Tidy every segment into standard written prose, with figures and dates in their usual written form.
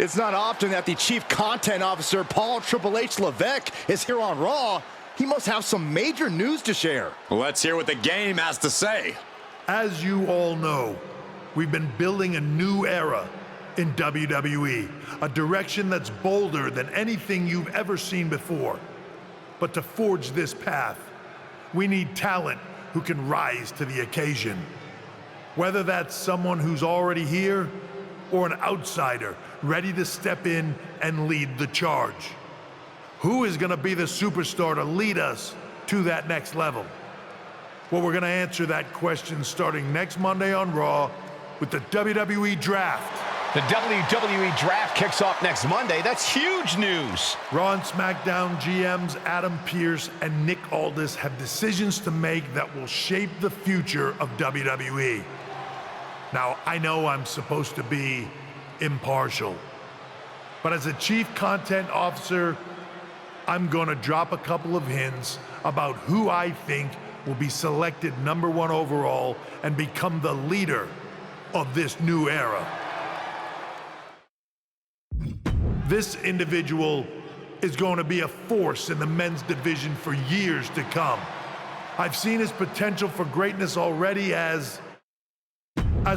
It's not often that the Chief Content Officer, Paul Triple H Levesque, is here on Raw. He must have some major news to share. Let's hear what the game has to say. As you all know, we've been building a new era in WWE, a direction that's bolder than anything you've ever seen before. But to forge this path, we need talent who can rise to the occasion. Whether that's someone who's already here or an outsider ready to step in and lead the charge. Who is gonna be the superstar to lead us to that next level? Well, we're gonna answer that question starting next Monday on Raw with the WWE Draft. The WWE Draft kicks off next Monday. That's huge news. Raw and SmackDown GMs Adam Pearce and Nick Aldis have decisions to make that will shape the future of WWE. Now, I know I'm supposed to be impartial, but as a Chief Content Officer, I'm gonna drop a couple of hints about who I think will be selected #1 overall and become the leader of this new era. This individual is going to be a force in the men's division for years to come. I've seen his potential for greatness already as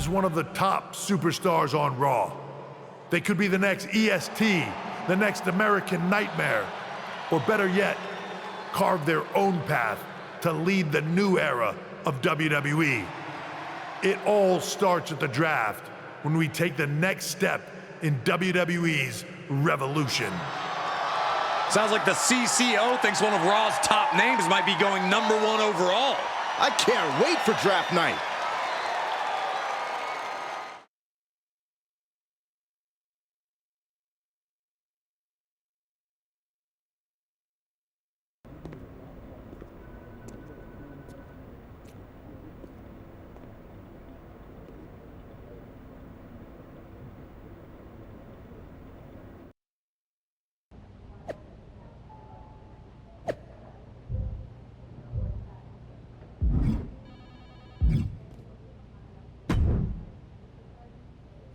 one of the top superstars on Raw. They could be the next EST, the next American Nightmare, or better yet, carve their own path to lead the new era of WWE. It all starts at the draft when we take the next step in WWE's revolution. Sounds like the CCO thinks one of Raw's top names might be going #1 overall. I can't wait for draft night.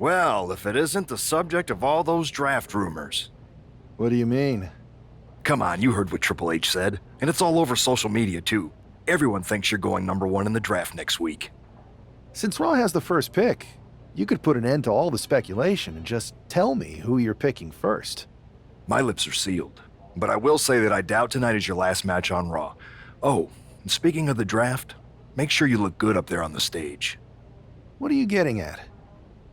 Well, if it isn't the subject of all those draft rumors. What do you mean? Come on, you heard what Triple H said, and it's all over social media too. Everyone thinks you're going #1 in the draft next week. Since Raw has the first pick, you could put an end to all the speculation and just tell me who you're picking first. My lips are sealed, but I will say that I doubt tonight is your last match on Raw. Oh, and speaking of the draft, make sure you look good up there on the stage. What are you getting at?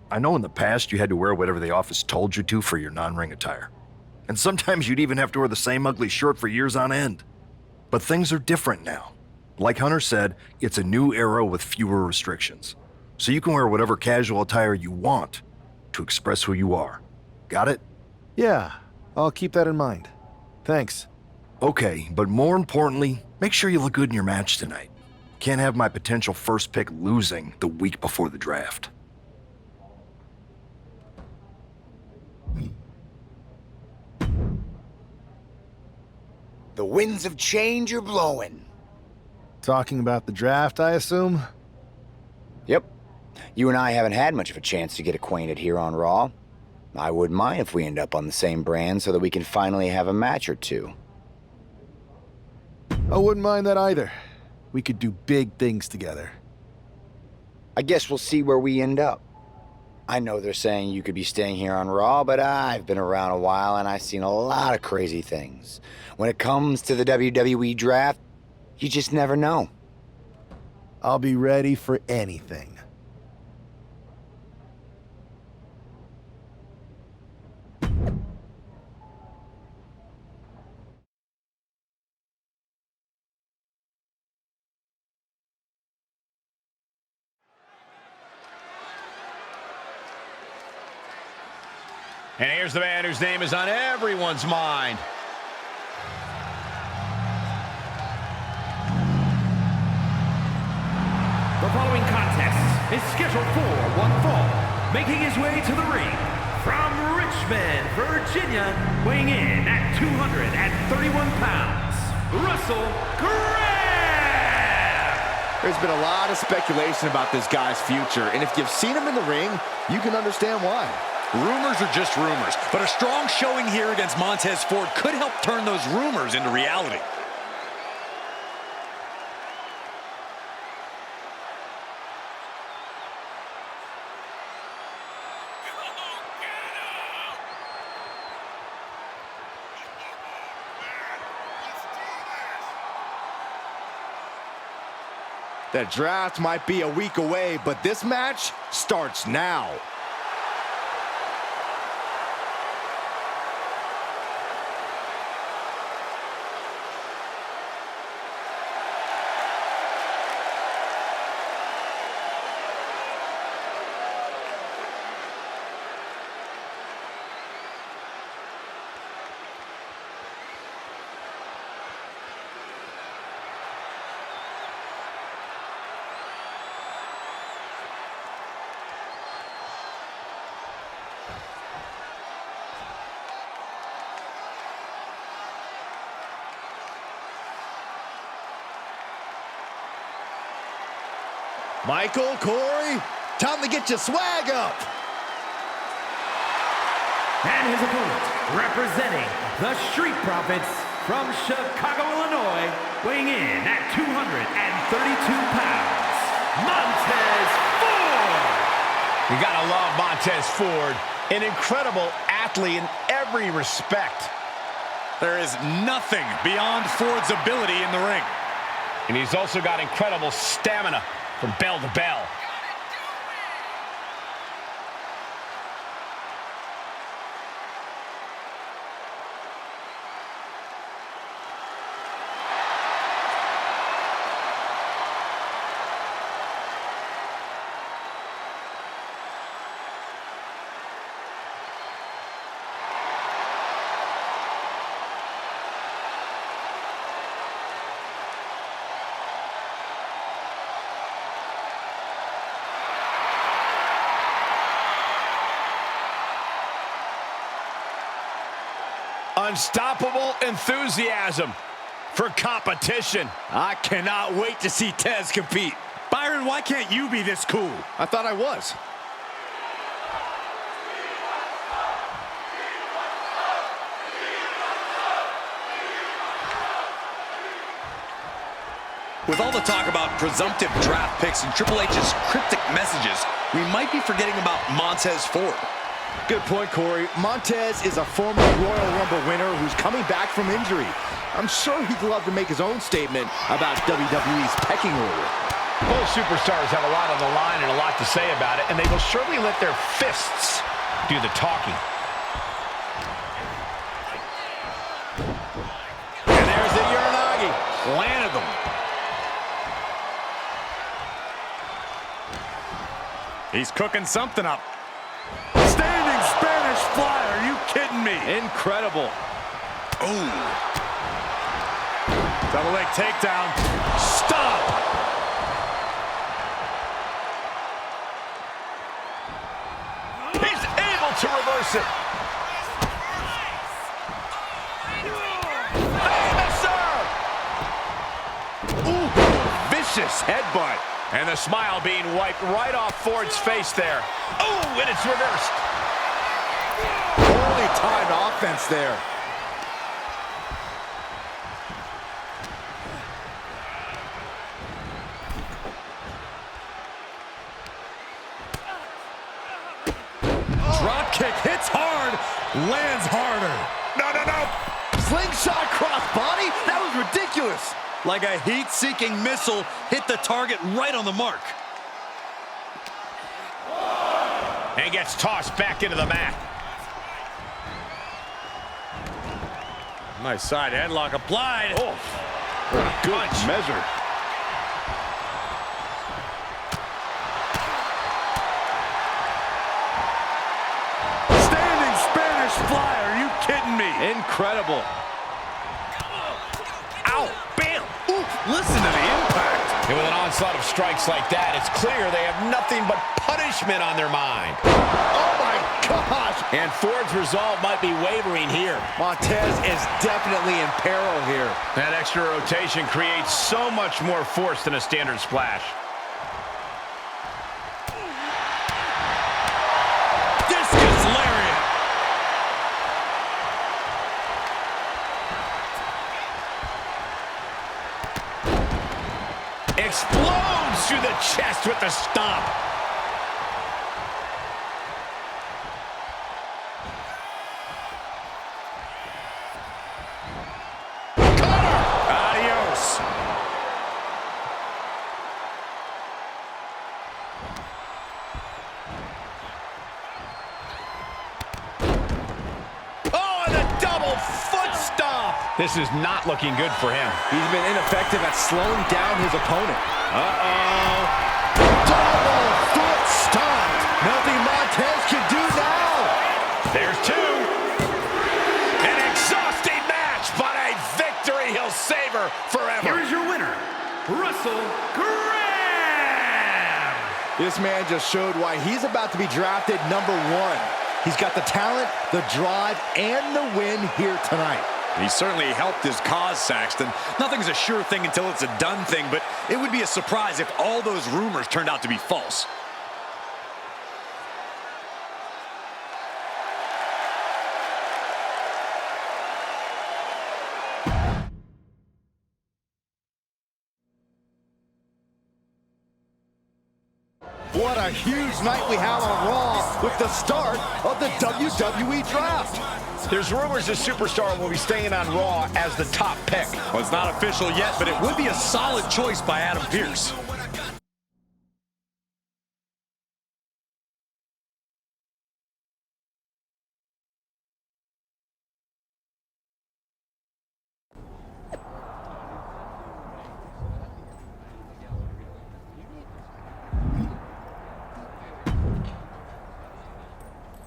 I know in the past you had to wear whatever the office told you to for your non-ring attire. And sometimes you'd even have to wear the same ugly shirt for years on end. But things are different now. Like Hunter said, it's a new era with fewer restrictions. So you can wear whatever casual attire you want to express who you are. Got it? Yeah, I'll keep that in mind. Thanks. Okay, but more importantly, make sure you look good in your match tonight. Can't have my potential first pick losing the week before the draft. The winds of change are blowing. Talking about the draft, I assume? Yep. You and I haven't had much of a chance to get acquainted here on Raw. I wouldn't mind if we end up on the same brand so that we can finally have a match or two. I wouldn't mind that either. We could do big things together. I guess we'll see where we end up. I know they're saying you could be staying here on Raw, but I've been around a while and I've seen a lot of crazy things. When it comes to the WWE Draft, you just never know. I'll be ready for anything. And here's the man whose name is on everyone's mind. The following contest is scheduled for one fall. Making his way to the ring from Richmond, Virginia, weighing in at 231 pounds, Russell Graham! There's been a lot of speculation about this guy's future, and if you've seen him in the ring, you can understand why. Rumors are just rumors, but a strong showing here against Montez Ford could help turn those rumors into reality. The draft might be a week away, but this match starts now. Michael, Corey, time to get your swag up. And his opponent, representing the Street Profits from Chicago, Illinois, weighing in at 232 pounds, Montez Ford. You gotta love Montez Ford, an incredible athlete in every respect. There is nothing beyond Ford's ability in the ring. And he's also got incredible stamina from bell to bell. Unstoppable enthusiasm for competition. I cannot wait to see Tez compete. Byron, why can't you be this cool? I thought I was. With all the talk about presumptive draft picks and Triple H's cryptic messages, we might be forgetting about Montez Ford. Good point, Corey. Montez is a former Royal Rumble winner who's coming back from injury. I'm sure he'd love to make his own statement about WWE's pecking order. Both superstars have a lot on the line and a lot to say about it, and they will surely let their fists do the talking. And there's the Uranagi. Landed them. He's cooking something up. Standing Spanish fly. Are you kidding me? Incredible. Oh. Double leg takedown. Stop. He's able to reverse it. Famouser! Ooh, vicious headbutt. And the smile being wiped right off Ford's face there. Oh, and it's reversed. Poorly timed offense there. Drop kick hits hard, lands harder. No. Slingshot cross body? That was ridiculous. Like a heat-seeking missile, hit the target right on the mark. And gets tossed back into the mat. Nice side headlock applied. Oh, Good measure. Standing Spanish fly. Are you kidding me? Incredible. Ow, bam. Ooh, listen to the impact. and with an onslaught of strikes like that, it's clear they have nothing but punishment on their mind. Oh my gosh! And Ford's resolve might be wavering here. Montez is definitely in peril here. That extra rotation creates so much more force than a standard splash. Discus Larry. to the chest with the stomp. Adios. Oh, and a double foot stomp. This is not looking good for him. He's been ineffective at slowing down his opponent. Uh-oh. Double foot stomped. Nothing Montez can do now. There's two. An exhausting match, but a victory he'll savor forever. Here is your winner, Russell Graham. This man just showed why he's about to be drafted #1. He's got the talent, the drive, and the win here tonight. He certainly helped his cause, Saxton. Nothing's a sure thing until it's a done thing, but it would be a surprise if all those rumors turned out to be false. What a huge night we have on Raw with the start of the WWE Draft. There's rumors this superstar will be staying on Raw as the top pick. Well, it's not official yet, but it would be a solid choice by Adam Pearce.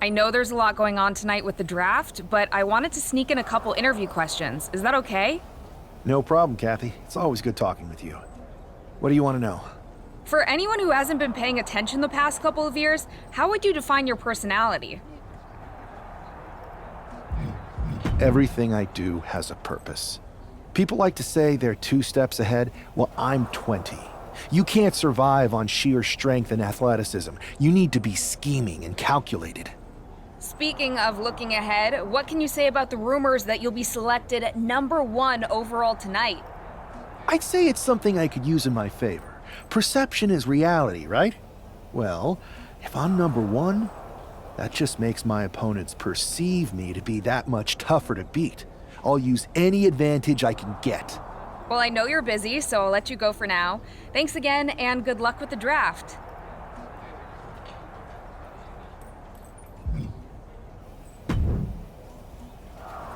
I know there's a lot going on tonight with the draft, but I wanted to sneak in a couple interview questions. Is that okay? No problem, Kathy. It's always good talking with you. What do you want to know? For anyone who hasn't been paying attention the past couple of years, how would you define your personality? Everything I do has a purpose. People like to say they're 2 steps ahead. Well, I'm 20. You can't survive on sheer strength and athleticism. You need to be scheming and calculated. Speaking of looking ahead, what can you say about the rumors that you'll be selected at #1 overall tonight? I'd say it's something I could use in my favor. Perception is reality, right? Well, if I'm #1, that just makes my opponents perceive me to be that much tougher to beat. I'll use any advantage I can get. Well, I know you're busy, so I'll let you go for now. Thanks again, and good luck with the draft.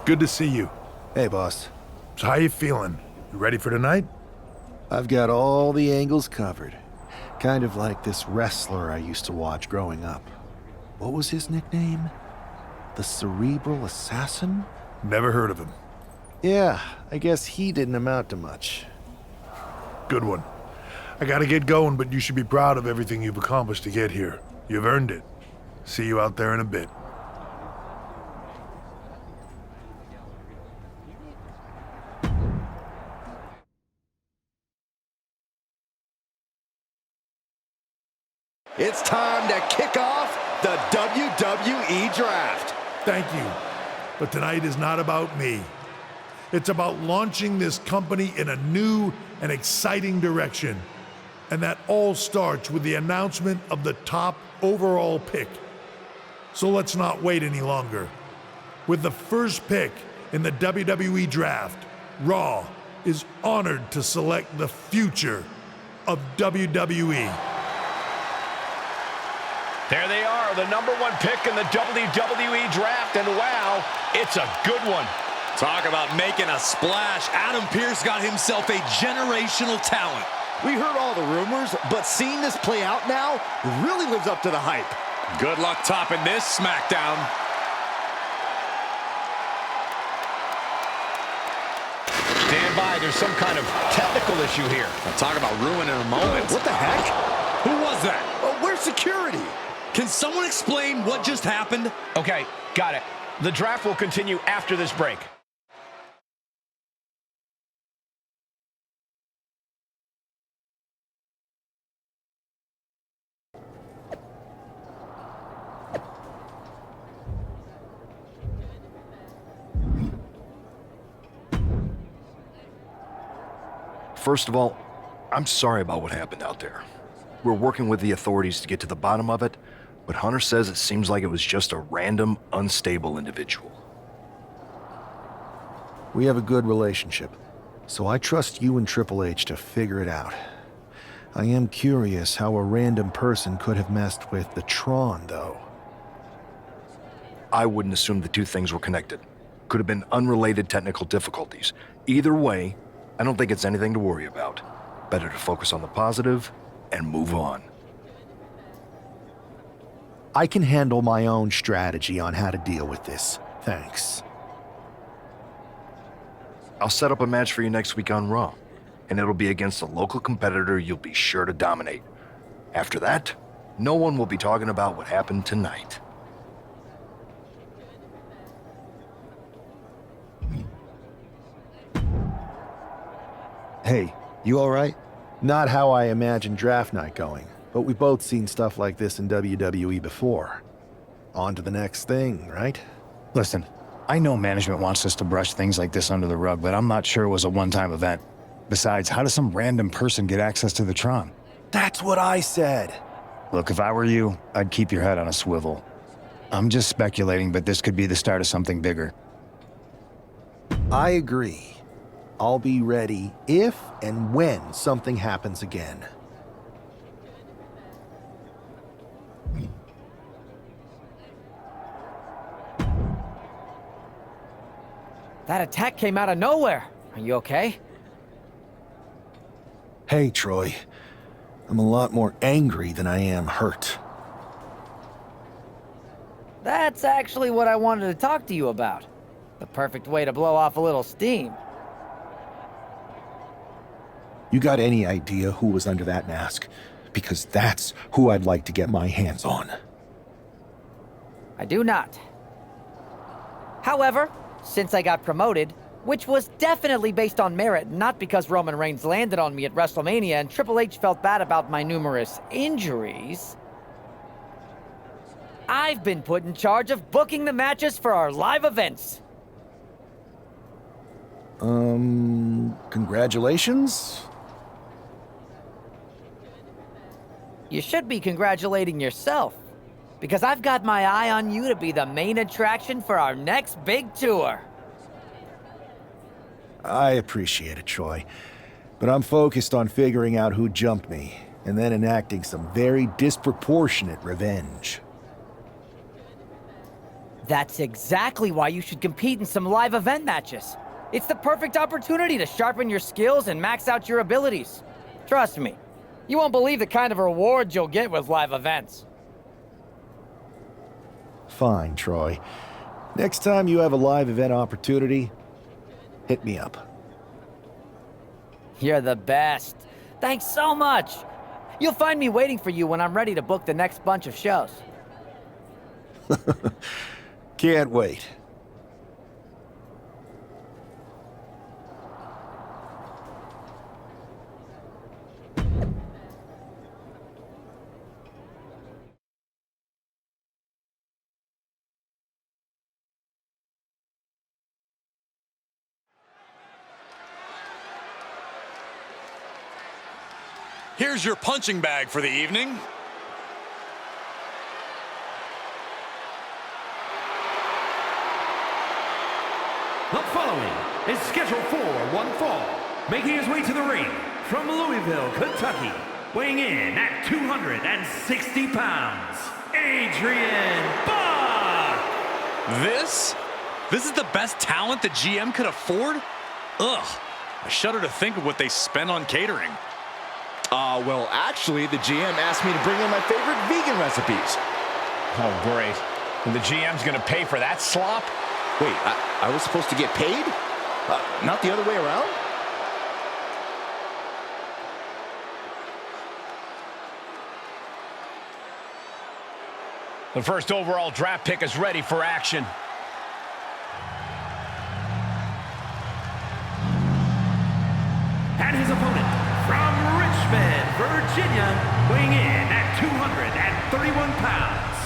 Good to see you. Hey, boss. So how you feeling? You ready for tonight? I've got all the angles covered. Kind of like this wrestler I used to watch growing up. What was his nickname? The Cerebral Assassin? Never heard of him. Yeah, I guess he didn't amount to much. Good one. I gotta get going, but you should be proud of everything you've accomplished to get here. You've earned it. See you out there in a bit. It's time to kick off the WWE Draft. Thank you. But tonight is not about me. It's about launching this company in a new and exciting direction. And that all starts with the announcement of the top overall pick. So let's not wait any longer. With the first pick in the WWE Draft, Raw is honored to select the future of WWE. There they are, the #1 pick in the WWE Draft, and wow, it's a good one. Talk about making a splash. Adam Pearce got himself a generational talent. We heard all the rumors, but seeing this play out now really lives up to the hype. Good luck topping this SmackDown. Stand by, there's some kind of technical issue here. I'll talk about ruining a moment. What the heck? Who was that? Where's security? Can someone explain what just happened? Okay, got it. The draft will continue after this break. First of all, I'm sorry about what happened out there. We're working with the authorities to get to the bottom of it, but Hunter says it seems like it was just a random, unstable individual. We have a good relationship, so I trust you and Triple H to figure it out. I am curious how a random person could have messed with the Tron, though. I wouldn't assume the two things were connected. Could have been unrelated technical difficulties. Either way, I don't think it's anything to worry about. Better to focus on the positive and move on. I can handle my own strategy on how to deal with this. Thanks. I'll set up a match for you next week on Raw, and it'll be against a local competitor you'll be sure to dominate. After that, no one will be talking about what happened tonight. Hey, you all right? Not how I imagined draft night going, but we've both seen stuff like this in WWE before. On to the next thing, right? Listen, I know management wants us to brush things like this under the rug, but I'm not sure it was a one-time event. Besides, how does some random person get access to the Tron? That's what I said. Look, if I were you, I'd keep your head on a swivel. I'm just speculating, but this could be the start of something bigger. I agree. I'll be ready if and when something happens again. That attack came out of nowhere. Are you okay? Hey, Troy. I'm a lot more angry than I am hurt. That's actually what I wanted to talk to you about. The perfect way to blow off a little steam. You got any idea who was under that mask? Because that's who I'd like to get my hands on. I do not. However, since I got promoted, which was definitely based on merit, not because Roman Reigns landed on me at WrestleMania and Triple H felt bad about my numerous injuries, I've been put in charge of booking the matches for our live events. Congratulations? You should be congratulating yourself, because I've got my eye on you to be the main attraction for our next big tour. I appreciate it, Troy. But I'm focused on figuring out who jumped me, and then enacting some very disproportionate revenge. That's exactly why you should compete in some live event matches. It's the perfect opportunity to sharpen your skills and max out your abilities. Trust me, you won't believe the kind of rewards you'll get with live events. Fine, Troy. Next time you have a live event opportunity, hit me up. You're the best. Thanks so much. You'll find me waiting for you when I'm ready to book the next bunch of shows. Can't wait. Here's your punching bag for the evening. The following is scheduled for one fall, making his way to the ring from Louisville, Kentucky, weighing in at 260 pounds, Adrian Buck! This is the best talent the GM could afford? Ugh, I shudder to think of what they spend on catering. Well, actually, the GM asked me to bring in my favorite vegan recipes. Oh, great. And the GM's gonna pay for that slop? Wait, I was supposed to get paid? Not the other way around? The first overall draft pick is ready for action. And his opponent from Richmond, Virginia, weighing in at 231 pounds,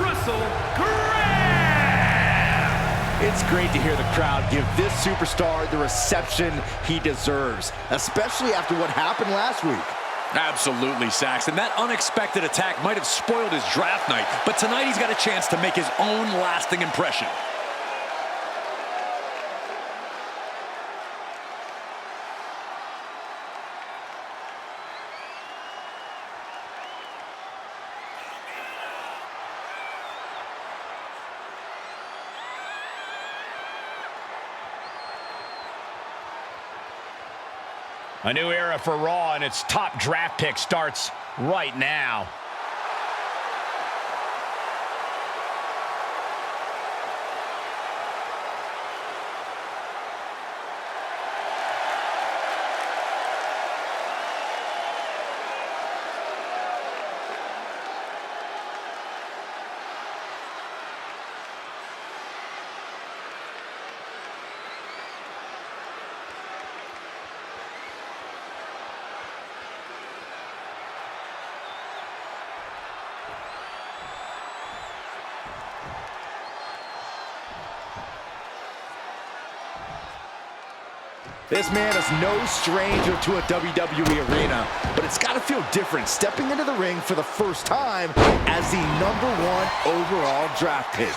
Russell Graham! It's great to hear the crowd give this superstar the reception he deserves, especially after what happened last week. Absolutely, Saxton. That unexpected attack might have spoiled his draft night, but tonight he's got a chance to make his own lasting impression. A new era for Raw, and its top draft pick starts right now. This man is no stranger to a WWE arena, but it's got to feel different stepping into the ring for the first time as the #1 overall draft pick.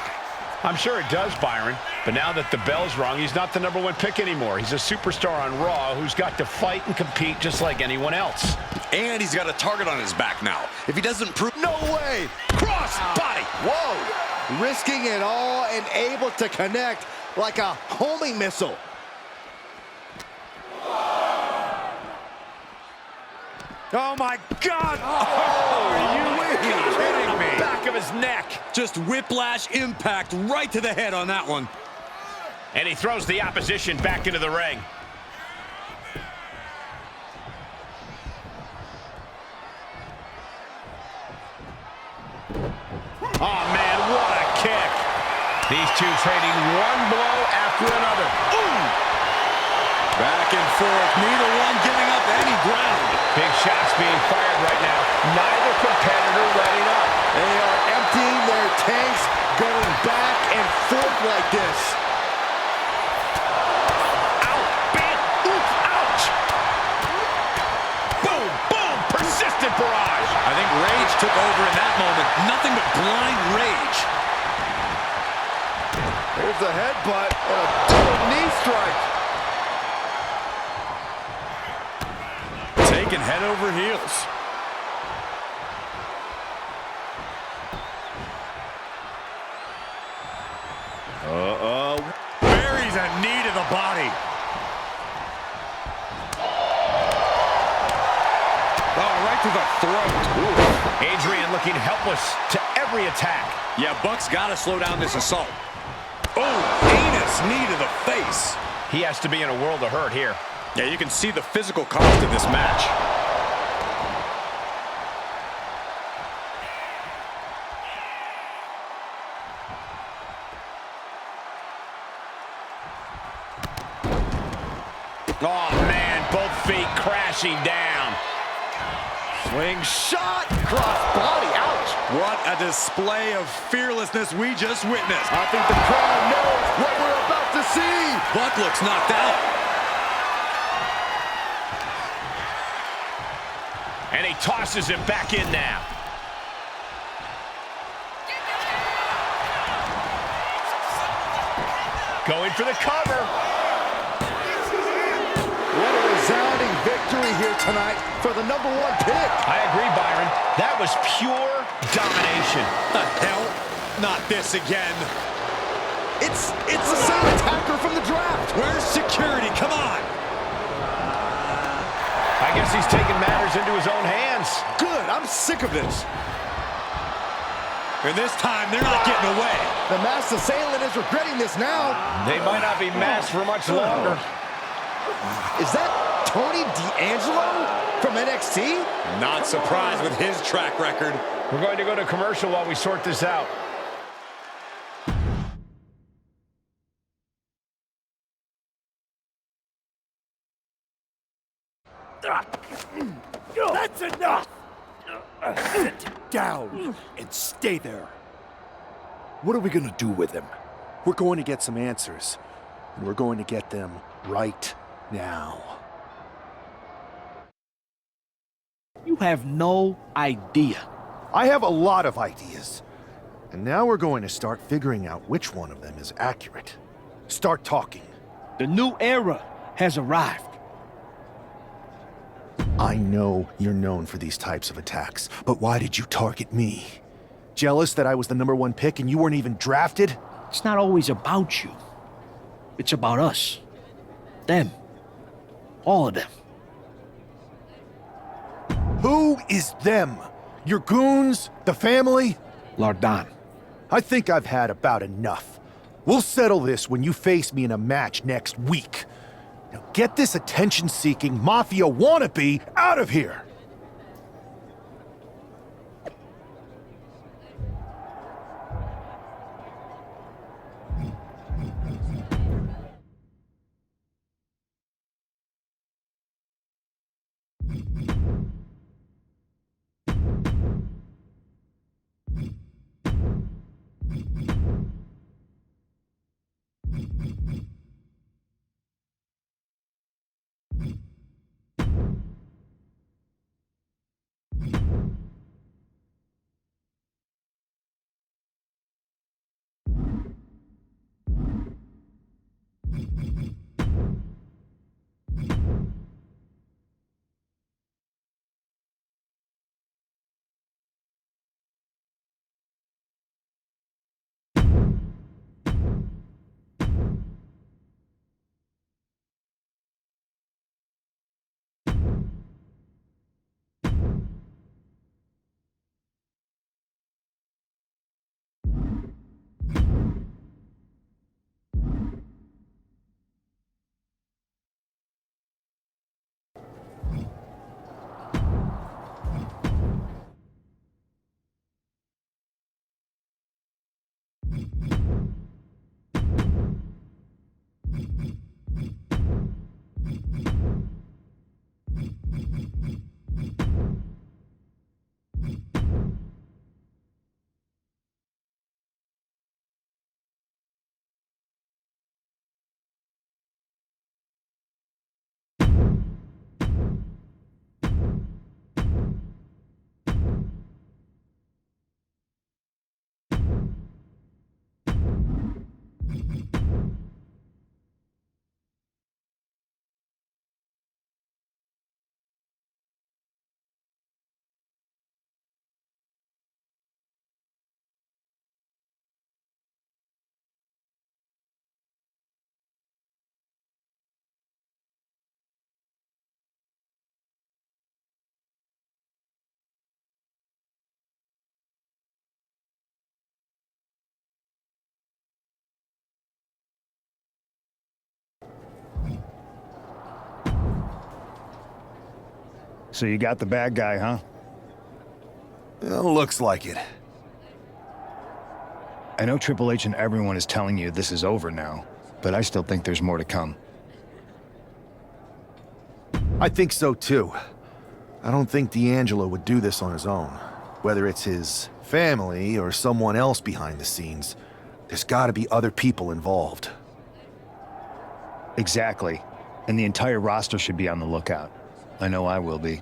I'm sure it does, Byron, but now that the bell's rung, he's not the #1 pick anymore. He's a superstar on Raw who's got to fight and compete just like anyone else. And he's got a target on his back now. If he doesn't prove... No way! Cross body! Whoa! Risking it all and able to connect like a homing missile. Oh, my God! Are you kidding me? Back of his neck. Just whiplash impact right to the head on that one. And he throws the opposition back into the ring. Oh, man, what a kick. These two trading one blow after another. Ooh! Back and forth, neither one giving up any ground. Big shots being fired right now. Neither competitor letting up. They are emptying their tanks, going back and forth like this. Out, bam, oof, ouch. Boom, boom, persistent barrage. I think rage took over in that moment. Nothing but blind rage. There's a headbutt and a double knee strike. Taken head over heels. Buries a knee to the body. Oh, right to the throat. Ooh. Adrian looking helpless to every attack. Yeah, Buck's got to slow down this assault. Oh, heinous knee to the face. He has to be in a world of hurt here. Yeah, you can see the physical cost of this match. Oh, man, both feet crashing down. Swing shot, cross body, ouch. What a display of fearlessness we just witnessed. I think the crowd knows what we're about to see. Buck looks knocked out. And he tosses him back in now. Going for the cover. What a resounding victory here tonight for the #1 pick. I agree, Byron. That was pure domination. The hell? Not this again. It's the same attacker from the draft. Where's security? Come on. I guess he's taking matters into his own hands. Good, I'm sick of this. And this time, they're not getting away. The masked assailant is regretting this now. They might not be masked for much longer. Is that Tony D'Angelo from NXT? Not surprised with his track record. We're going to go to commercial while we sort this out. That's enough! Sit down and stay there. What are we gonna do with him? We're going to get some answers, and we're going to get them right now. You have no idea. I have a lot of ideas. And now we're going to start figuring out which one of them is accurate. Start talking. The new era has arrived. I know you're known for these types of attacks, but why did you target me? Jealous that I was the #1 pick and you weren't even drafted? It's not always about you. It's about us. Them. All of them. Who is them? Your goons? The family? Lardan. I think I've had about enough. We'll settle this when you face me in a match next week. Now get this attention-seeking mafia wannabe out of here! So you got the bad guy, huh? Looks like it. I know Triple H and everyone is telling you this is over now, but I still think there's more to come. I think so too. I don't think D'Angelo would do this on his own. Whether it's his family or someone else behind the scenes, there's gotta be other people involved. Exactly. And the entire roster should be on the lookout. I know I will be.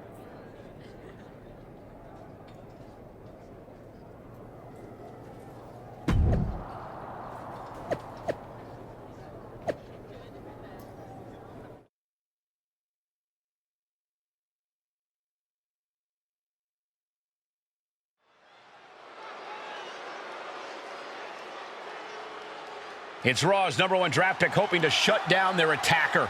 It's Raw's #1 draft pick hoping to shut down their attacker.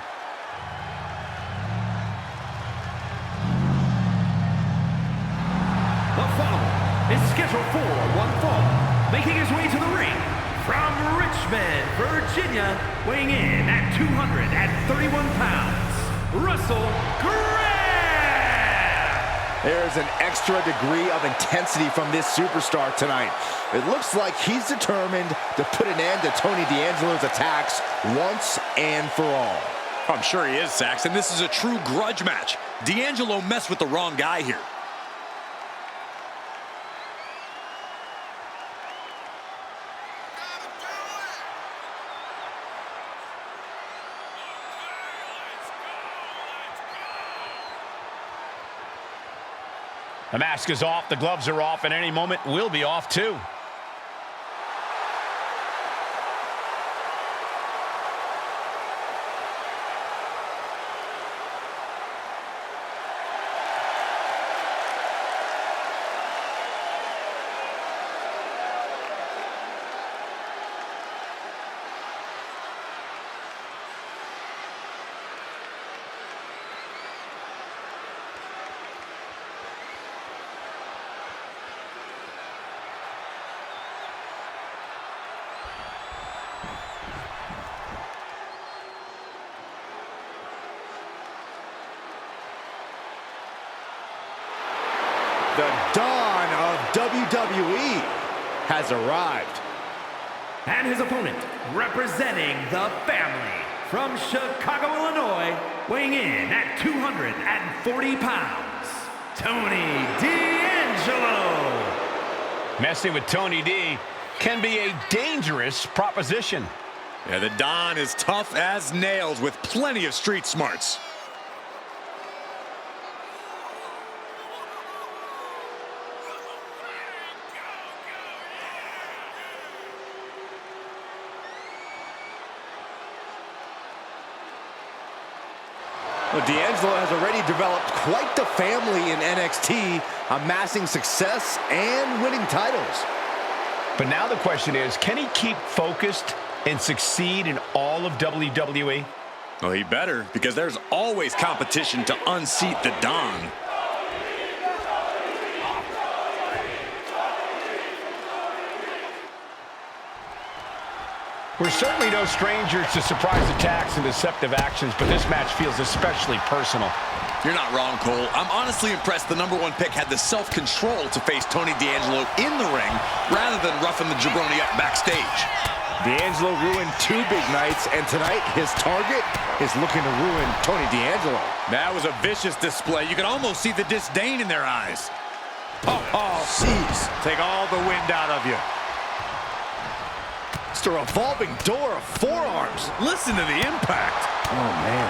The following is scheduled for one fall, making his way to the ring from Richmond, Virginia, weighing in at 231 pounds, Russell Graham! There's an extra degree of intensity from this superstar tonight. It looks like he's determined to put an end to Tony D'Angelo's attacks once and for all. I'm sure he is, Saxton. This is a true grudge match. D'Angelo messed with the wrong guy here. The mask is off, the gloves are off, and any moment we'll be off too. The dawn of WWE has arrived. And his opponent, representing the family, from Chicago, Illinois, weighing in at 240 pounds, Tony D'Angelo. Messing with Tony D can be a dangerous proposition. Yeah, the Don is tough as nails with plenty of street smarts. Well, D'Angelo has already developed quite the family in NXT, amassing success and winning titles. But now the question is, can he keep focused and succeed in all of WWE? Well, he better, because there's always competition to unseat the Don. We're certainly no strangers to surprise attacks and deceptive actions, but this match feels especially personal. You're not wrong, Cole. I'm honestly impressed the #1 pick had the self-control to face Tony D'Angelo in the ring rather than roughing the jabroni up backstage. D'Angelo ruined 2 big nights, and tonight his target is looking to ruin Tony D'Angelo. That was a vicious display. You could almost see the disdain in their eyes. Oh, jeez. Take all the wind out of you. It's a revolving door of forearms. Listen to the impact. Oh, man.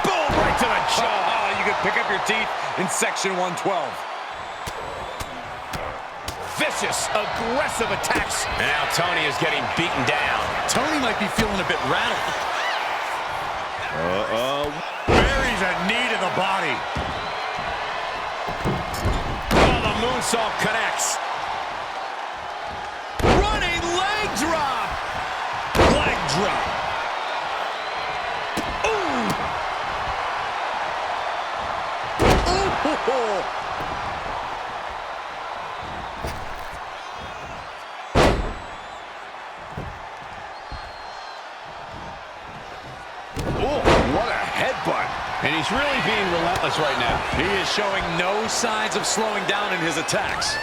Boom, right to the jaw. Oh, you could pick up your teeth in section 112. Vicious, aggressive attacks. And now Tony is getting beaten down. Tony might be feeling a bit rattled. Buries a knee to the body. Oh, the moonsault connects. Running leg drop. Leg drop. Ooh. Ooh. What a headbutt. And he's really being relentless right now. He is showing no signs of slowing down in his attacks.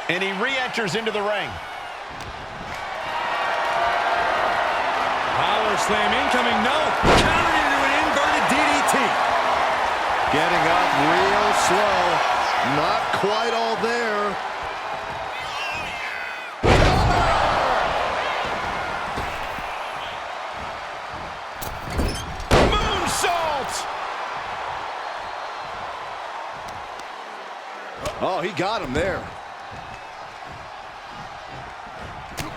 And he re-enters into the ring. Power slam incoming, no. Countered into an inverted DDT. Getting up real slow. Not quite all there. Oh, he got him there.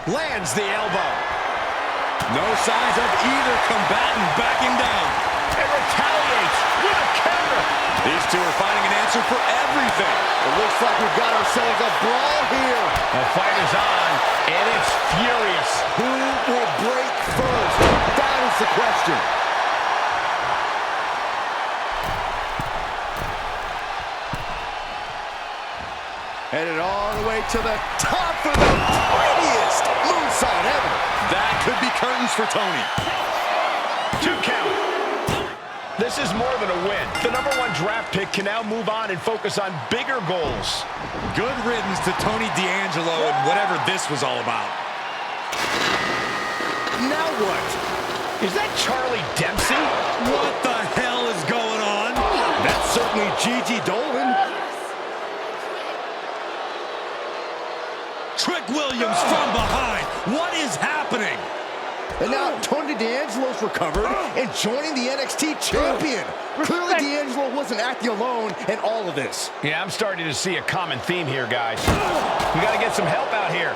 Lands the elbow. No signs of either combatant backing down. And retaliates with a counter. These two are finding an answer for everything. It looks like we've got ourselves a brawl here. The fight is on, and it's furious. Who will break first? That is the question. Headed all the way to the top for the prettiest moonsault ever. That could be curtains for Tony. 2 count. This is more than a win. The #1 draft pick can now move on and focus on bigger goals. Good riddance to Tony D'Angelo and whatever this was all about. Now what? Is that Charlie Dempsey? What the hell is going on? That's certainly Gigi Dolan. Trick Williams from behind. What is happening? And now Tony D'Angelo's recovered and joining the NXT champion. Clearly D'Angelo wasn't acting alone in all of this. Yeah, I'm starting to see a common theme here, guys. We got to get some help out here.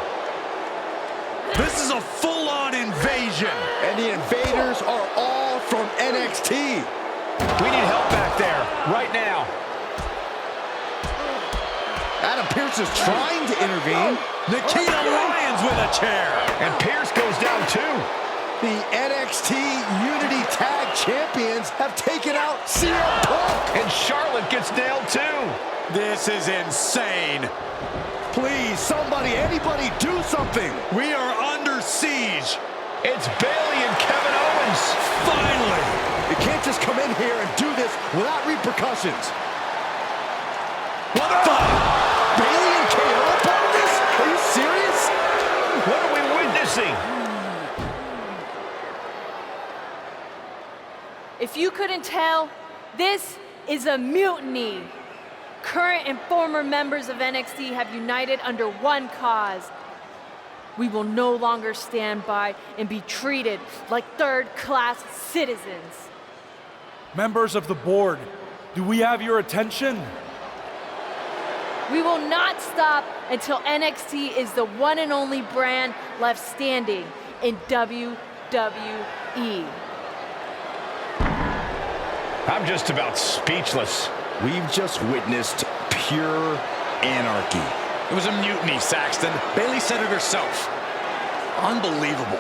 This is a full-on invasion. And the invaders are all from NXT. We need help back there, right now. Adam Pearce is trying to intervene. Nikita Lyons with a chair. And Pearce goes down too. The NXT Unity Tag Champions have taken out CM Punk. And Charlotte gets nailed too. This is insane. Please, somebody, anybody, do something. We are under siege. It's Bayley and Kevin Owens. Finally. You can't just come in here and do this without repercussions. What the? Bayley and KO are part of this? Are you serious? What are we witnessing? If you couldn't tell, this is a mutiny. Current and former members of NXT have united under one cause. We will no longer stand by and be treated like third-class citizens. Members of the board, do we have your attention? We will not stop until NXT is the one and only brand left standing in WWE. I'm just about speechless. We've just witnessed pure anarchy. It was a mutiny, Saxton. Bayley said it herself. Unbelievable.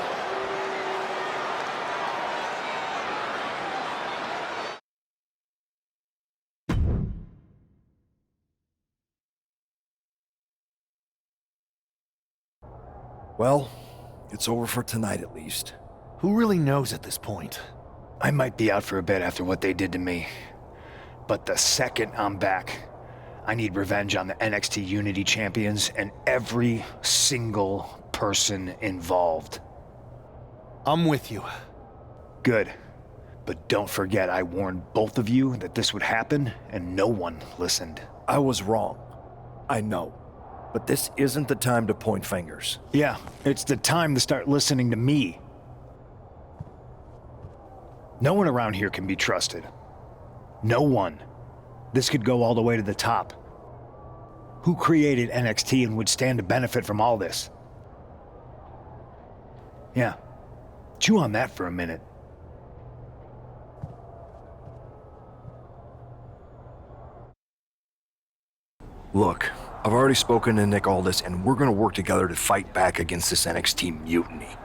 Well, it's over for tonight at least. Who really knows at this point? I might be out for a bit after what they did to me. But the second I'm back, I need revenge on the NXT Unity Champions and every single person involved. I'm with you. Good. But don't forget I warned both of you that this would happen, and no one listened. I was wrong. I know. But this isn't the time to point fingers. Yeah, it's the time to start listening to me. No one around here can be trusted. No one. This could go all the way to the top. Who created NXT and would stand to benefit from all this? Yeah. Chew on that for a minute. Look, I've already spoken to Nick Aldis, and we're gonna work together to fight back against this NXT mutiny.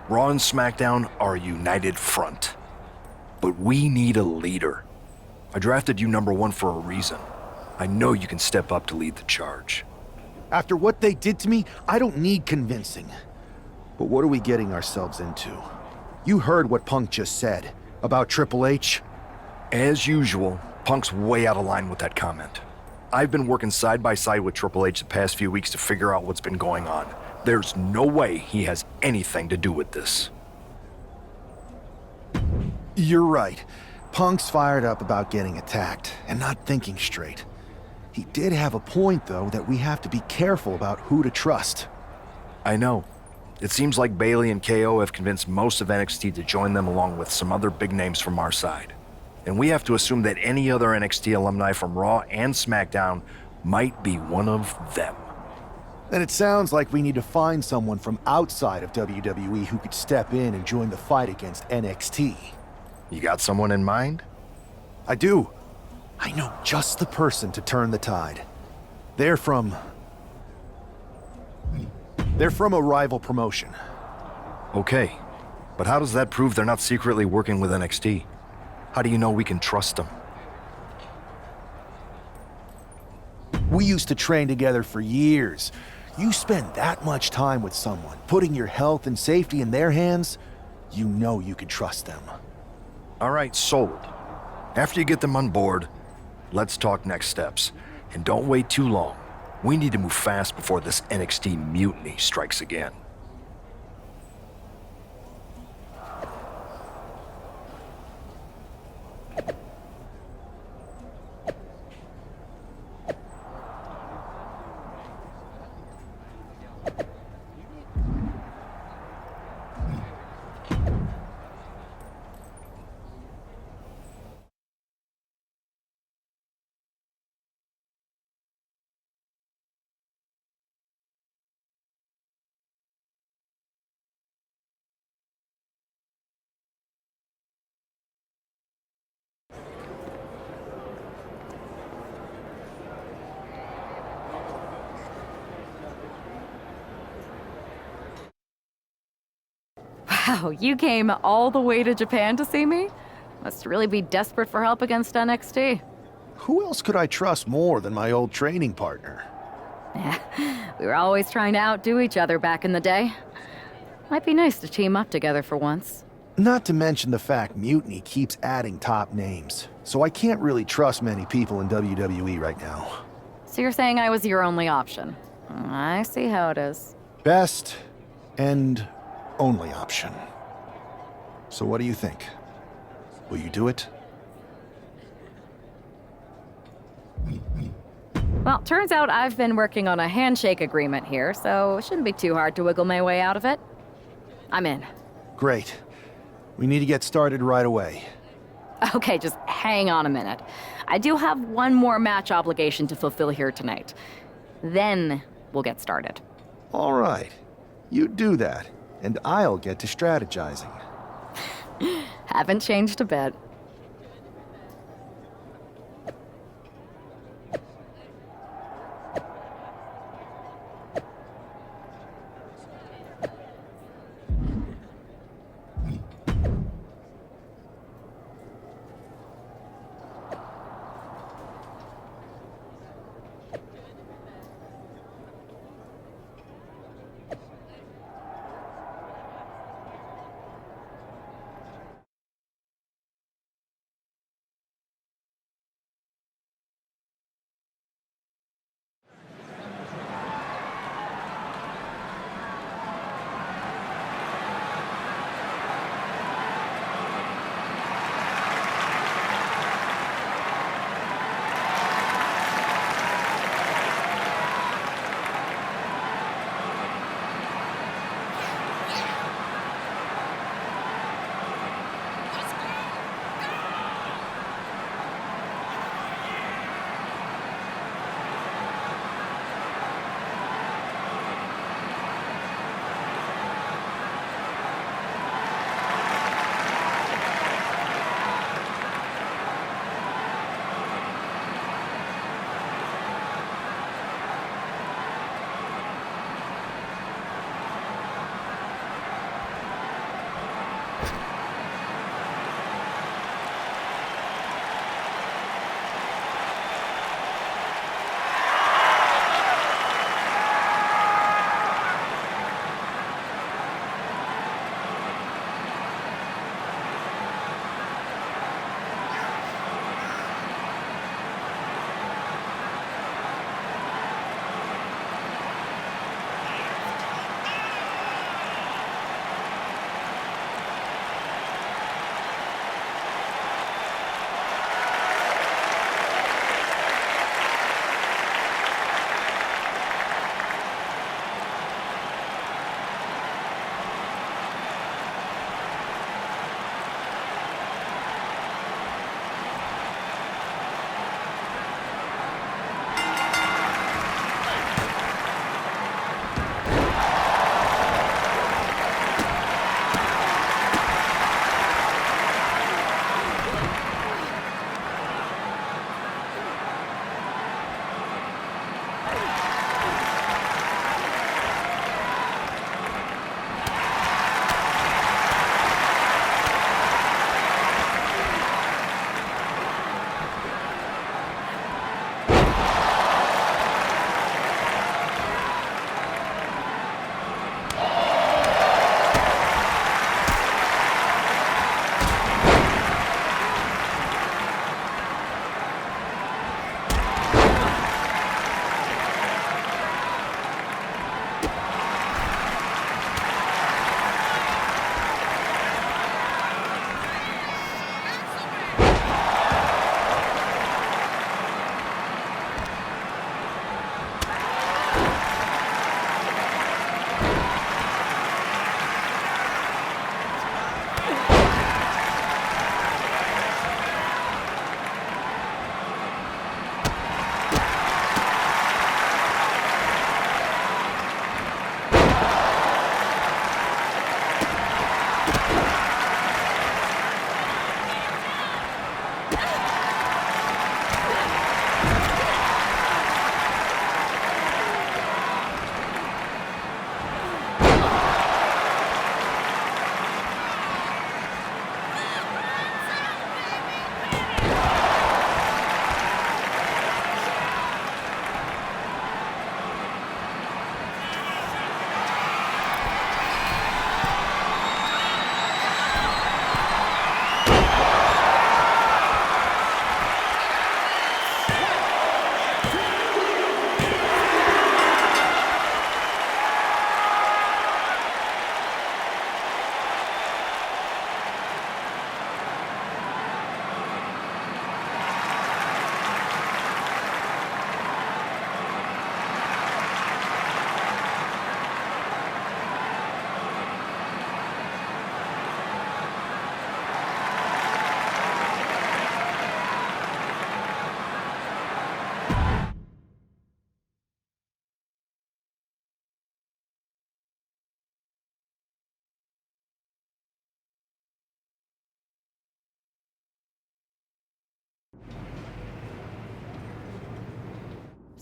Raw and SmackDown are a united front. But we need a leader. I drafted you #1 for a reason. I know you can step up to lead the charge. After what they did to me, I don't need convincing. But what are we getting ourselves into? You heard what Punk just said about Triple H. As usual, Punk's way out of line with that comment. I've been working side by side with Triple H the past few weeks to figure out what's been going on. There's no way he has anything to do with this. You're right. Punk's fired up about getting attacked and not thinking straight. He did have a point, though, that we have to be careful about who to trust. I know. It seems like Bayley and KO have convinced most of NXT to join them along with some other big names from our side. And we have to assume that any other NXT alumni from Raw and SmackDown might be one of them. Then it sounds like we need to find someone from outside of WWE who could step in and join the fight against NXT. You got someone in mind? I do. I know just the person to turn the tide. They're from a rival promotion. Okay, but how does that prove they're not secretly working with NXT? How do you know we can trust them? We used to train together for years. You spend that much time with someone, putting your health and safety in their hands, you know you can trust them. All right, sold. After you get them on board, let's talk next steps. And don't wait too long. We need to move fast before this NXT mutiny strikes again. Wow, you came all the way to Japan to see me? Must really be desperate for help against NXT. Who else could I trust more than my old training partner? We were always trying to outdo each other back in the day. Might be nice to team up together for once. Not to mention the fact Mutiny keeps adding top names, so I can't really trust many people in WWE right now. So you're saying I was your only option? I see how it is. Best and only option. So what do you think? Will you do it? Well, turns out I've been working on a handshake agreement here, so it shouldn't be too hard to wiggle my way out of it. I'm in. Great. We need to get started right away. Okay, just hang on a minute. I do have one more match obligation to fulfill here tonight. Then we'll get started. All right. You do that, and I'll get to strategizing. Haven't changed a bit.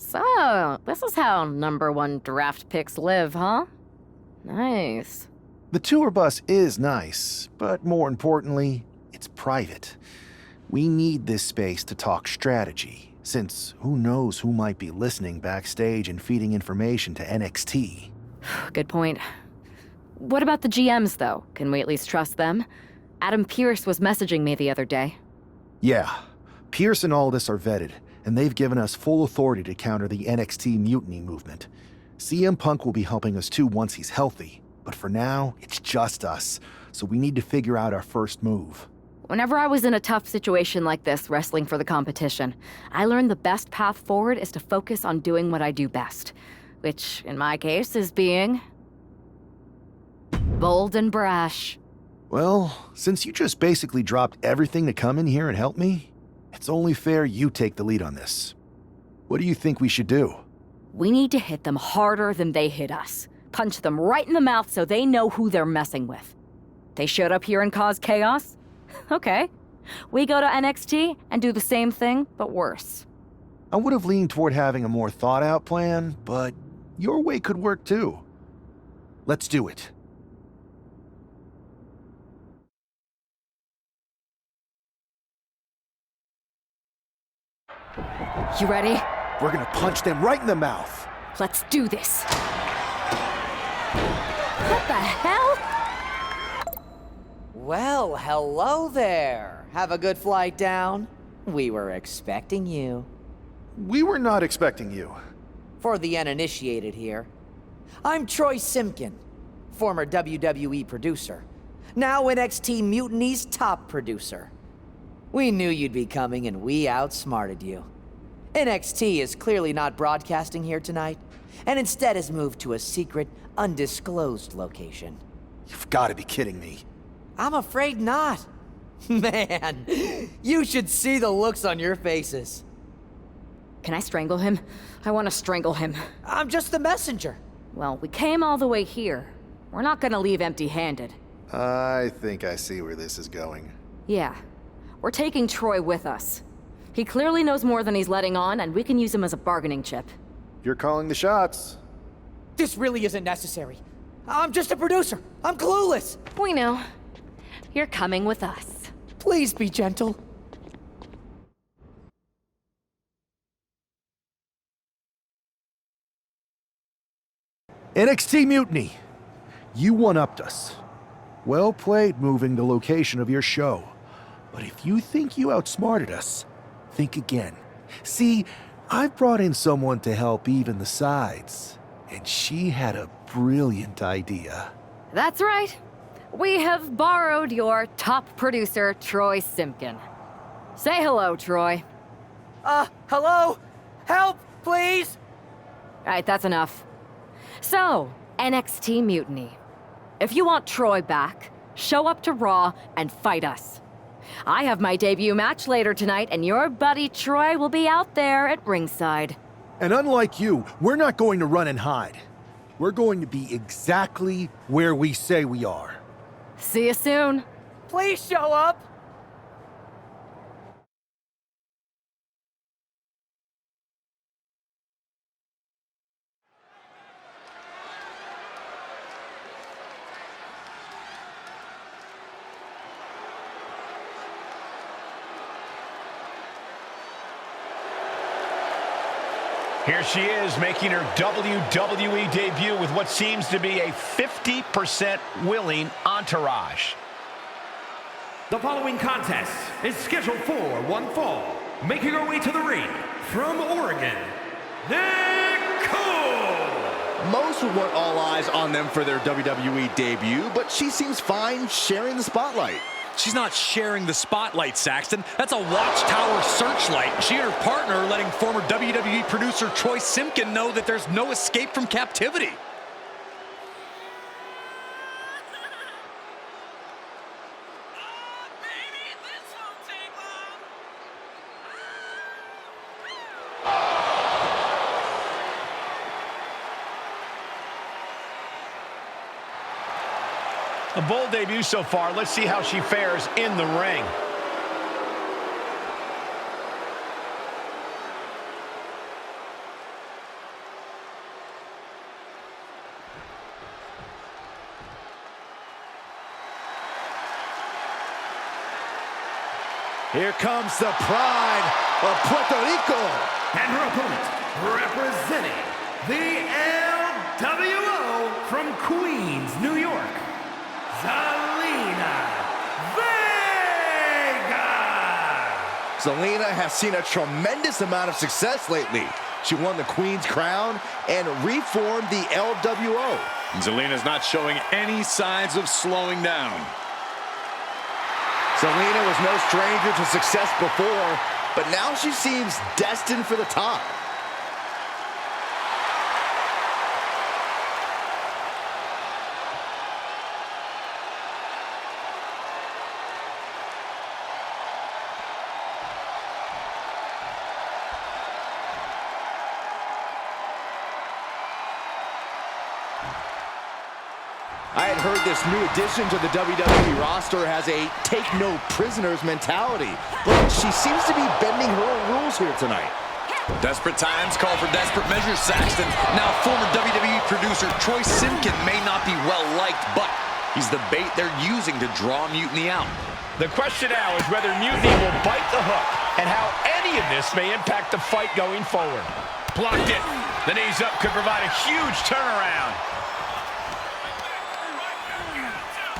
So, this is how #1 draft picks live, huh? Nice. The tour bus is nice, but more importantly, it's private. We need this space to talk strategy, since who knows who might be listening backstage and feeding information to NXT. Good point. What about the GMs, though? Can we at least trust them? Adam Pearce was messaging me the other day. Yeah, Pierce and Aldis are vetted, and they've given us full authority to counter the NXT mutiny movement. CM Punk will be helping us too once he's healthy, but for now, it's just us, so we need to figure out our first move. Whenever I was in a tough situation like this, wrestling for the competition, I learned the best path forward is to focus on doing what I do best, which, in my case, is being bold and brash. Well, since you just basically dropped everything to come in here and help me, it's only fair you take the lead on this. What do you think we should do? We need to hit them harder than they hit us. Punch them right in the mouth so they know who they're messing with. They showed up here and caused chaos? Okay. We go to NXT and do the same thing, but worse. I would have leaned toward having a more thought-out plan, but your way could work too. Let's do it. You ready? We're gonna punch them right in the mouth. Let's do this. What the hell? Well, hello there. Have a good flight down. We were expecting you. We were not expecting you. For the uninitiated here, I'm Troy Simkin, former WWE producer, now NXT Mutiny's top producer. We knew you'd be coming and we outsmarted you. NXT is clearly not broadcasting here tonight, and instead has moved to a secret, undisclosed location. You've got to be kidding me. I'm afraid not. Man, you should see the looks on your faces. Can I strangle him? I want to strangle him. I'm just the messenger. Well, we came all the way here. We're not gonna leave empty-handed. I think I see where this is going. Yeah. We're taking Troy with us. He clearly knows more than he's letting on, and we can use him as a bargaining chip. You're calling the shots. This really isn't necessary. I'm just a producer. I'm clueless. We know. You're coming with us. Please be gentle. NXT Mutiny. You one-upped us. Well played moving the location of your show. But if you think you outsmarted us, think again. See, I've brought in someone to help even the sides, and she had a brilliant idea. That's right. We have borrowed your top producer, Troy Simkin. Say hello, Troy. Hello? Help, please? All right, that's enough. So, NXT Mutiny. If you want Troy back, show up to Raw and fight us. I have my debut match later tonight, and your buddy Troy will be out there at ringside. And unlike you, we're not going to run and hide. We're going to be exactly where we say we are. See you soon. Please show up. Here she is, making her WWE debut with what seems to be a 50% willing entourage. The following contest is scheduled for one fall. Making her way to the ring from Oregon, Nicole! Most would want all eyes on them for their WWE debut, but she seems fine sharing the spotlight. She's not sharing the spotlight, Saxton. That's a watchtower searchlight. She and her partner are letting former WWE producer Troy Simkin know that there's no escape from captivity. A bold debut so far. Let's see how she fares in the ring. Here comes the pride of Puerto Rico. And her opponent, representing the LWO from Queens, New York, Zelina Vega. Zelina has seen a tremendous amount of success lately. She won the Queen's Crown and reformed the LWO. Zelina's not showing any signs of slowing down. Zelina was no stranger to success before, but now she seems destined for the top. I had heard this new addition to the WWE roster has a take-no-prisoners mentality, but she seems to be bending her own rules here tonight. Desperate times call for desperate measures, Saxton. Now, former WWE producer Troy Simkin may not be well-liked, but he's the bait they're using to draw Mutiny out. The question now is whether Mutiny will bite the hook and how any of this may impact the fight going forward. Blocked it. The knees up could provide a huge turnaround.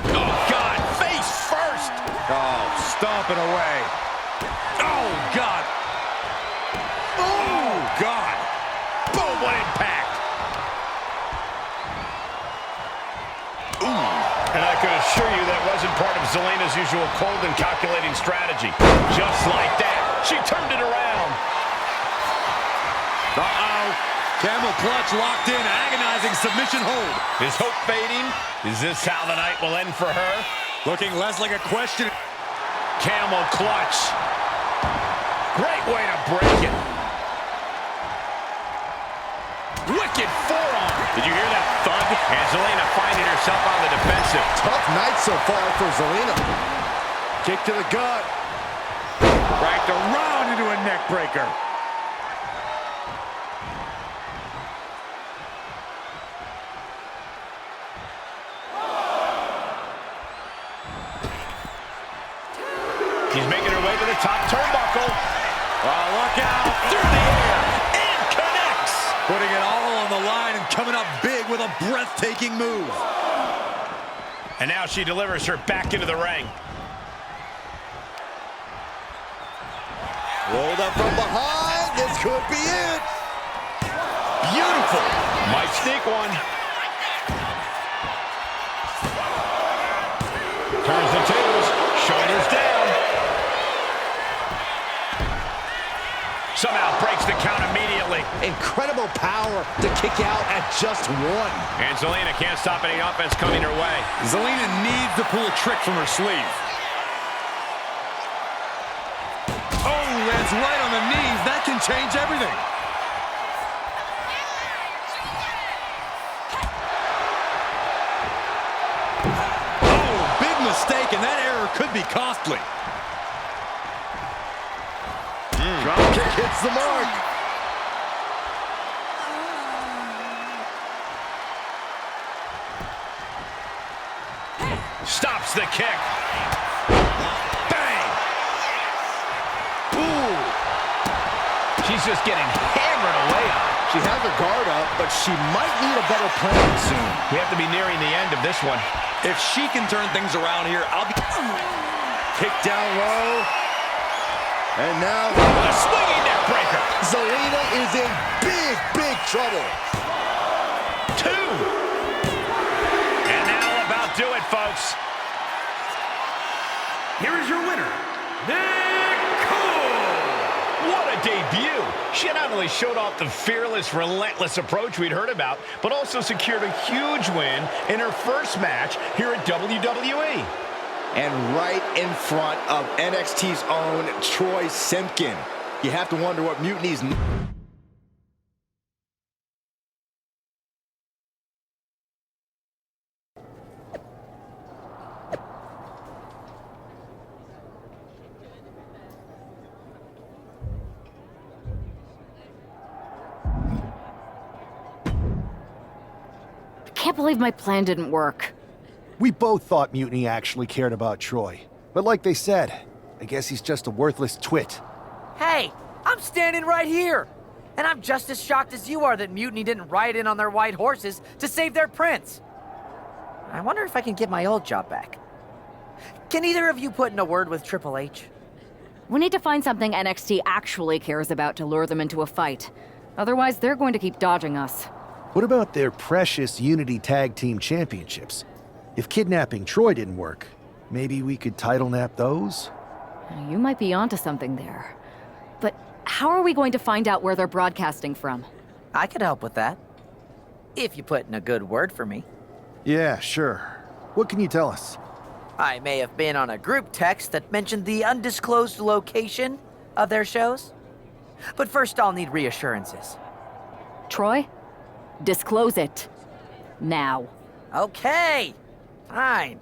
Oh, God, face first. Oh, stomping away. Oh, God. Oh, God. Boom, what impact. Ooh. And I can assure you that wasn't part of Zelina's usual cold and calculating strategy. Just like that, she turned it around. Uh-oh. Camel clutch locked in, agonizing submission hold. Is hope fading? Is this how the night will end for her? Looking less like a question. Camel clutch. Great way to break it. Wicked forearm. Did you hear that thud? And Zelina finding herself on the defensive. Tough night so far for Zelina. Kick to the gut. Racked around into a neck breaker. She's making her way to the top turnbuckle. Oh, look out. Through the air. And connects. Putting it all on the line and coming up big with a breathtaking move. And now she delivers her back into the ring. Rolled up from behind. This could be it. Beautiful. Might sneak one. Turns the tables. Shoulders down. Somehow breaks the count immediately. Incredible power to kick out at just one. And Zelina can't stop any offense coming her way. Zelina needs to pull a trick from her sleeve. Oh, lands right on the knees. That can change everything. Oh, big mistake, and that error could be costly. Drop kick hits the mark. Stops the kick. Bang! Ooh. She's just getting hammered away on. She has her guard up, but she might need a better plan soon. We have to be nearing the end of this one. If she can turn things around here, I'll be... Kick down low. And now a swinging neck breaker. Zelina is in big, big trouble. 2. And that'll about do it, folks. Here is your winner, Nicole. What a debut. She not only showed off the fearless, relentless approach we'd heard about, but also secured a huge win in her first match here at WWE. And right in front of NXT's own Troy Simkin. You have to wonder what Mutiny's... I can't believe my plan didn't work. We both thought Mutiny actually cared about Troy. But like they said, I guess he's just a worthless twit. Hey, I'm standing right here. And I'm just as shocked as you are that Mutiny didn't ride in on their white horses to save their prince. I wonder if I can get my old job back. Can either of you put in a word with Triple H? We need to find something NXT actually cares about to lure them into a fight. Otherwise, they're going to keep dodging us. What about their precious Unity Tag Team Championships? If kidnapping Troy didn't work, maybe we could title nap those? You might be onto something there. But how are we going to find out where they're broadcasting from? I could help with that. If you put in a good word for me. Yeah, sure. What can you tell us? I may have been on a group text that mentioned the undisclosed location of their shows. But first I'll need reassurances. Troy? Disclose it. Now. Okay. Fine.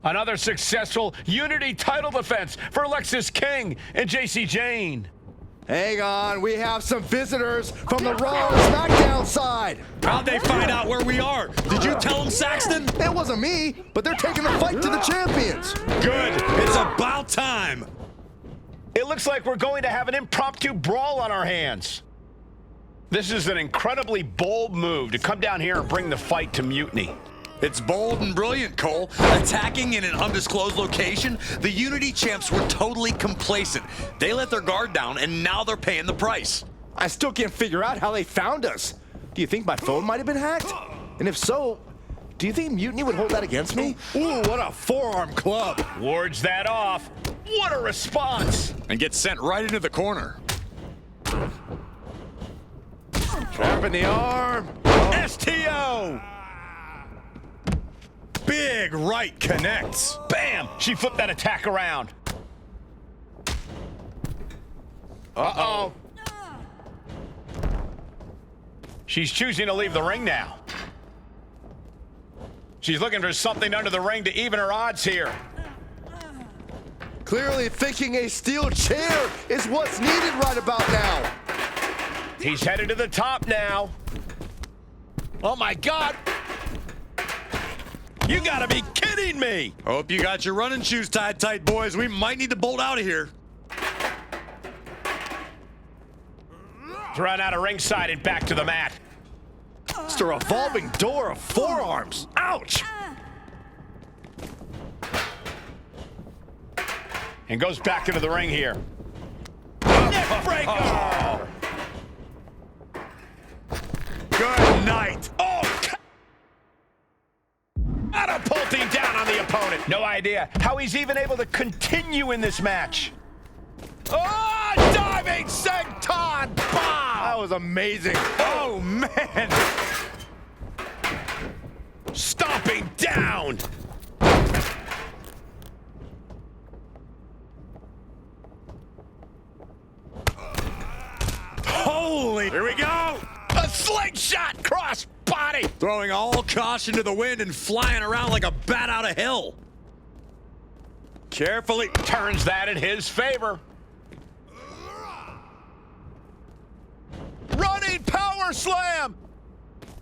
Another successful Unity title defense for Lexis King and JC Jane. Hang on, we have some visitors from the Raw and SmackDown side. How'd they find out where we are? Did you tell them, Saxton? It wasn't me, but they're taking the fight to the champions. Good. It's about time. It looks like we're going to have an impromptu brawl on our hands. This is an incredibly bold move to come down here and bring the fight to Mutiny. It's bold and brilliant, Cole. Attacking in an undisclosed location, the Unity champs were totally complacent. They let their guard down, and now they're paying the price. I still can't figure out how they found us. Do you think my phone might have been hacked? And if so, do you think Mutiny would hold that against me? Ooh, what a forearm club. Wards that off. What a response. And gets sent right into the corner. Trap in the arm. STO. Big right connects. Bam! She flipped that attack around. Uh-oh. She's choosing to leave the ring now. She's looking for something under the ring to even her odds here. Clearly thinking a steel chair is what's needed right about now. He's headed to the top now. Oh my God! You gotta be kidding me! Hope you got your running shoes tied tight, boys. We might need to bolt out of here. Run out of ringside and back to the mat. It's a revolving door of forearms. Ouch! And goes back into the ring here. Neck breaker! Good night. Oh! Catapulting down on the opponent. No idea how he's even able to continue in this match. Oh, diving senton bomb! That was amazing. Oh, man. Stomping down. Holy. Here we go. A slingshot cross body. Throwing all caution to the wind and flying around like a bat out of hell. Carefully turns that in his favor. Running power slam.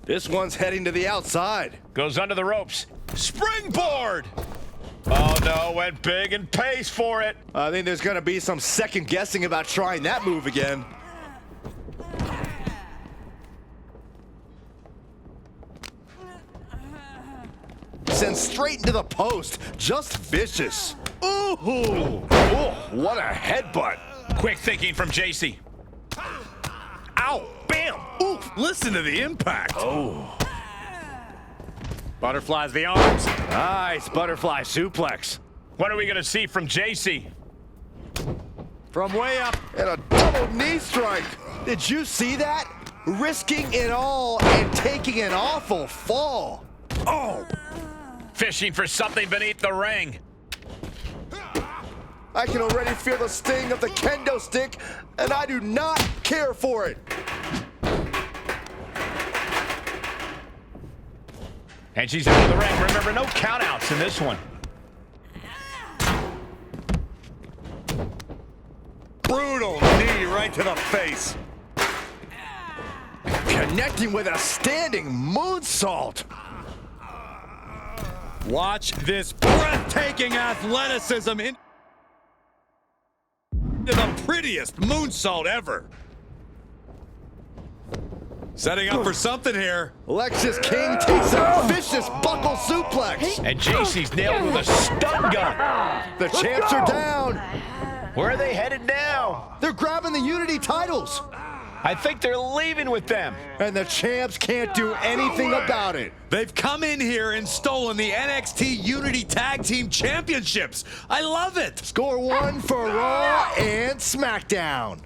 This one's heading to the outside. Goes under the ropes. Springboard. Oh no, went big and pays for it. I think there's gonna be some second guessing about trying that move again. Sent straight into the post. Just vicious. Ooh. Oh, what a headbutt. Quick thinking from JC. Ow. Bam. Oof. Listen to the impact. Oh. Butterflies the arms. Nice butterfly suplex. What are we going to see from JC? From way up. And a double knee strike. Did you see that? Risking it all and taking an awful fall. Oh. Fishing for something beneath the ring. I can already feel the sting of the kendo stick, and I do not care for it. And she's out of the ring. Remember, no countouts in this one. Brutal knee right to the face. Connecting with a standing moonsault. Watch this breathtaking athleticism into the prettiest moonsault ever. Setting up for something here. Lexus King takes a vicious buckle suplex. And JC's nailed with a stun gun. The champs are down. Where are they headed now? They're grabbing the Unity titles. I think they're leaving with them. And the champs can't do anything about it. They've come in here and stolen the NXT Unity Tag Team Championships. I love it. Score one for Raw and SmackDown.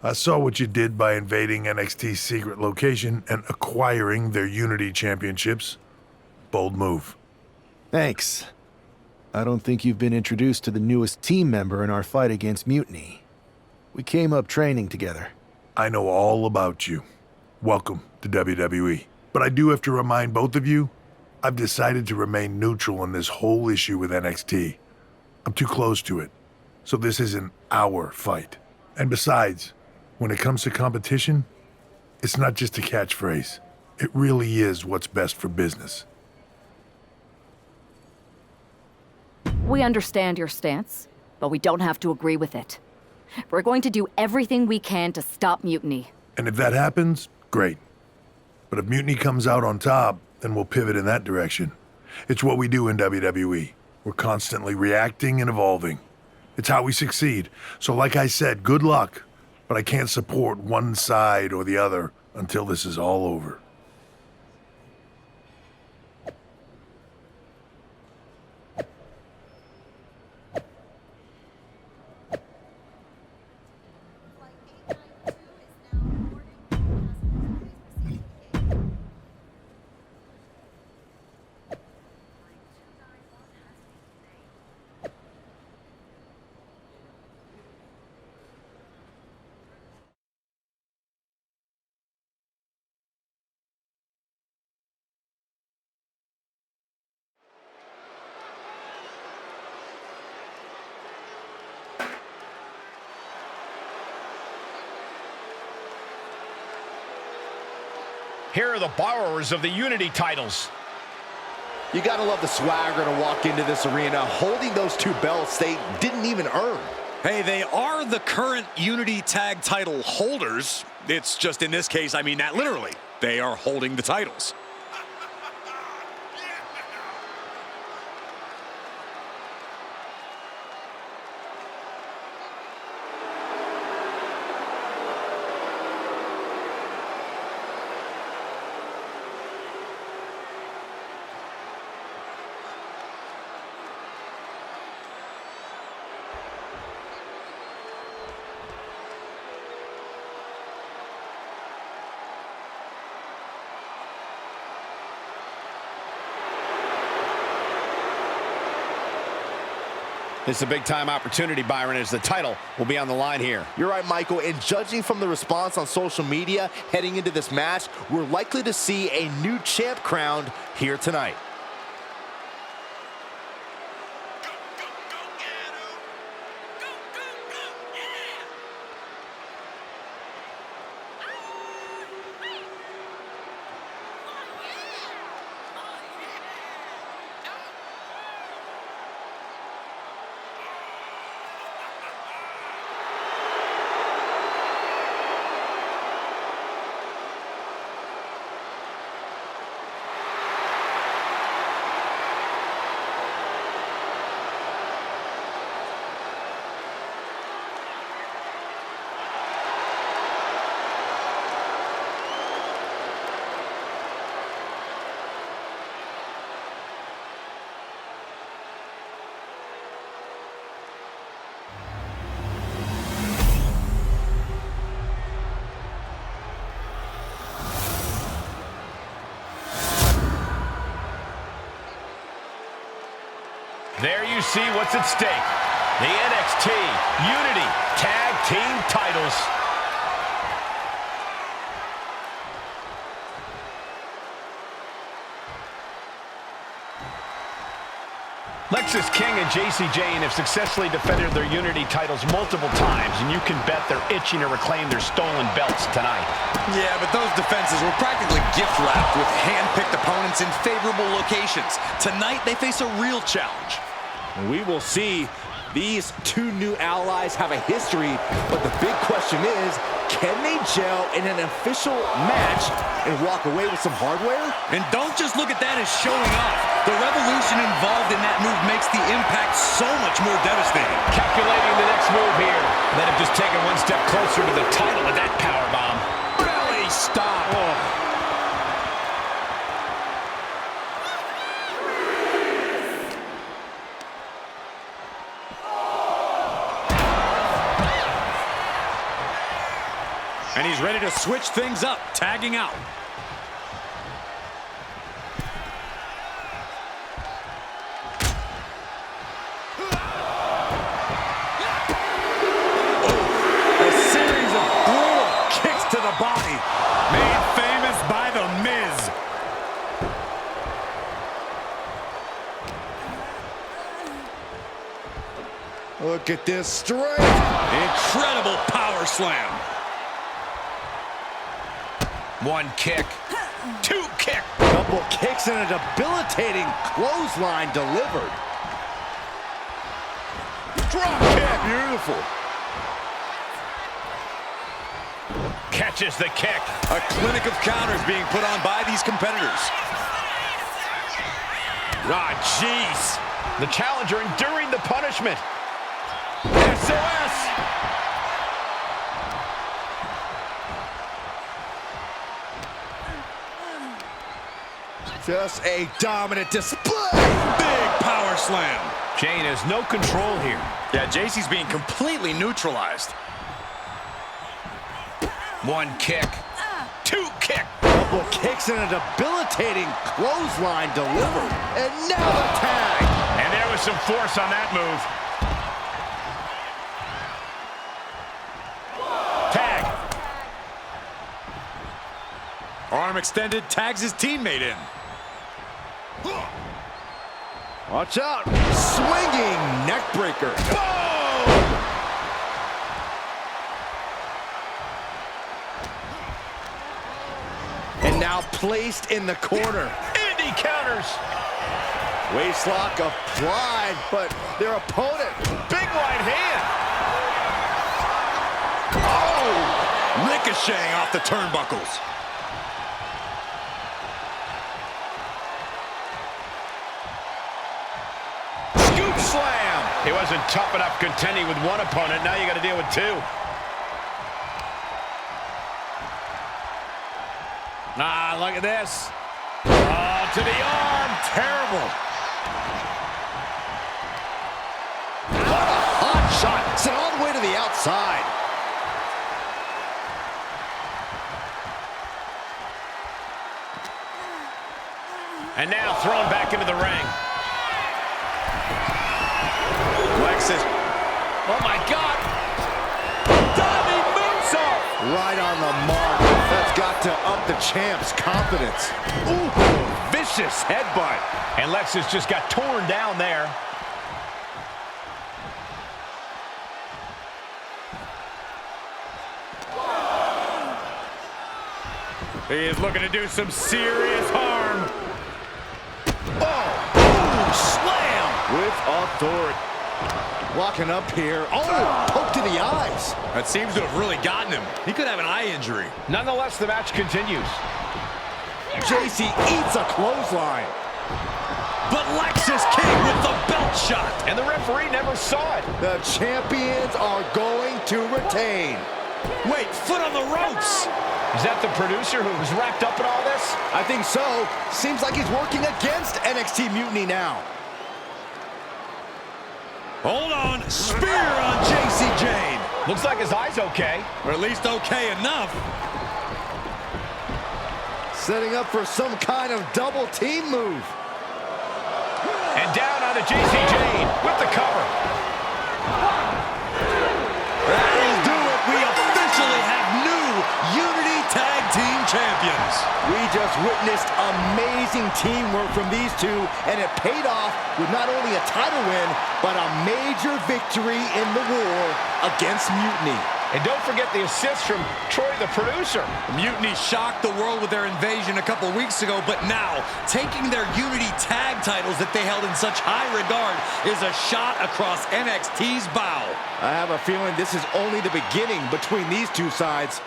I saw what you did by invading NXT's secret location and acquiring their Unity championships. Bold move. Thanks. I don't think you've been introduced to the newest team member in our fight against Mutiny. We came up training together. I know all about you. Welcome to WWE. But I do have to remind both of you, I've decided to remain neutral in this whole issue with NXT. I'm too close to it. So this isn't our fight. And besides, when it comes to competition, it's not just a catchphrase. It really is what's best for business. We understand your stance, but we don't have to agree with it. We're going to do everything we can to stop Mutiny. And if that happens, great. But if Mutiny comes out on top, then we'll pivot in that direction. It's what we do in WWE. We're constantly reacting and evolving. It's how we succeed. So like I said, good luck. But I can't support one side or the other until this is all over. Here are the borrowers of the Unity titles. You gotta love the swagger to walk into this arena holding those two belts they didn't even earn. Hey, they are the current Unity Tag title holders. It's just in this case, I mean that literally. They are holding the titles. This is a big-time opportunity, Byron, as the title will be on the line here. You're right, Michael, and judging from the response on social media heading into this match, we're likely to see a new champ crowned here tonight. There you see what's at stake. The NXT Unity Tag Team titles. Lexis King and JC Jane have successfully defended their Unity titles multiple times, and you can bet they're itching to reclaim their stolen belts tonight. Yeah, but those defenses were practically gift-wrapped with hand-picked opponents in favorable locations. Tonight, they face a real challenge. We will see. These two new allies have a history, but the big question is, can they gel in an official match and walk away with some hardware? And don't just look at that as showing off. The revolution involved in that move makes the impact so much more devastating. Calculating the next move here. Let him just take it one step closer to the title with that powerbomb. Belly stop. Oh. And he's ready to switch things up, tagging out. A series of brutal kicks to the body. Made famous by The Miz. Look at this strength. Incredible power slam. One kick. Two kick. Double kicks and a debilitating clothesline delivered. Drop kick. Beautiful. Catches the kick. A clinic of counters being put on by these competitors. Ah, jeez. The challenger enduring the punishment. SOS. Just a dominant display. Big power slam. Jane has no control here. Yeah, JC's being completely neutralized. One kick. Two kick. Double kicks and a debilitating clothesline delivered. And now the tag. And there was some force on that move. Tag. Arm extended, tags his teammate in. Watch out. Swinging neckbreaker. And now placed in the corner. Indy counters. Waistlock applied, but their opponent. Big right hand. Oh! Ricocheting off the turnbuckles. Scoop slam. He wasn't tough enough contending with one opponent. Now you got to deal with two. Ah, look at this. Oh, to the arm. Terrible. What a hot shot. Sent all the way to the outside. And now thrown back into the ring. Lexis. Oh, my God. Diving moonsault. Right on the mark. That's got to up the champ's confidence. Ooh, vicious headbutt. And Lexis just got torn down there. He is looking to do some serious harm. Oh, slam with authority. Walking up here. Oh, poke to the eyes. That seems to have really gotten him. He could have an eye injury. Nonetheless, the match continues. JC eats a clothesline. But Lexis King with the belt shot. And the referee never saw it. The champions are going to retain. Wait, foot on the ropes. Is that the producer who was wrapped up in all this? I think so. Seems like he's working against NXT Mutiny now. Hold on. Spear on JC Jane. Looks like his eye's okay. Or at least okay enough. Setting up for some kind of double team move. And down down to JC Jane with the cover. That'll do it. We officially have new Unity Tag Team Champions. We just witnessed amazing teamwork from these two, and it paid off with not only a title win, but a major victory in the war against Mutiny. And don't forget the assist from Troy, the producer. Mutiny shocked the world with their invasion a couple weeks ago, but now, taking their Unity tag titles that they held in such high regard is a shot across NXT's bow. I have a feeling this is only the beginning between these two sides.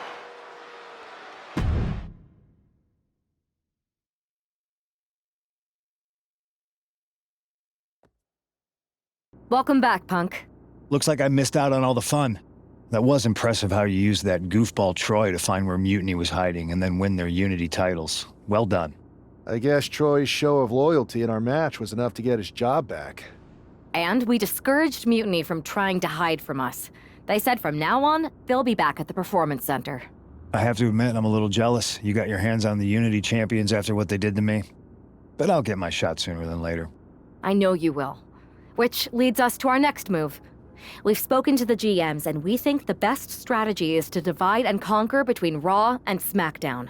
Welcome back, Punk. Looks like I missed out on all the fun. That was impressive how you used that goofball Troy to find where Mutiny was hiding and then win their Unity titles. Well done. I guess Troy's show of loyalty in our match was enough to get his job back. And we discouraged Mutiny from trying to hide from us. They said from now on, they'll be back at the Performance Center. I have to admit, I'm a little jealous. You got your hands on the Unity champions after what they did to me. But I'll get my shot sooner than later. I know you will. Which leads us to our next move. We've spoken to the GMs, and we think the best strategy is to divide and conquer between Raw and SmackDown.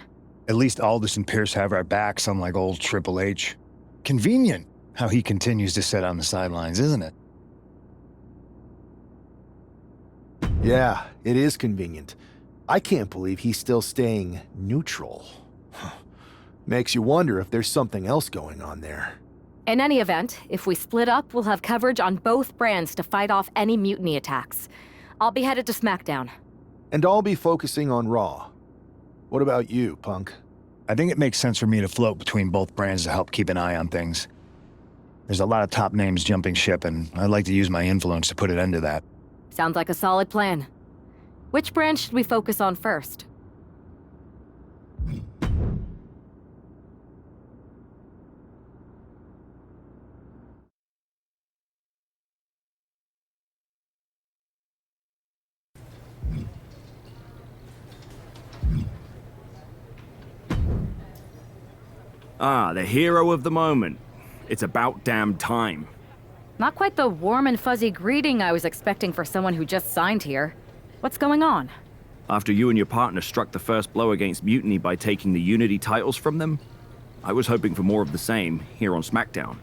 At least Aldous and Pierce have our backs, unlike old Triple H. Convenient how he continues to sit on the sidelines, isn't it? Yeah, it is convenient. I can't believe he's still staying neutral. Makes you wonder if there's something else going on there. In any event, if we split up, we'll have coverage on both brands to fight off any Mutiny attacks. I'll be headed to SmackDown. And I'll be focusing on Raw. What about you, Punk? I think it makes sense for me to float between both brands to help keep an eye on things. There's a lot of top names jumping ship, and I'd like to use my influence to put an end to that. Sounds like a solid plan. Which brand should we focus on first? Ah, the hero of the moment. It's about damn time. Not quite the warm and fuzzy greeting I was expecting for someone who just signed here. What's going on? After you and your partner struck the first blow against Mutiny by taking the Unity titles from them, I was hoping for more of the same here on SmackDown.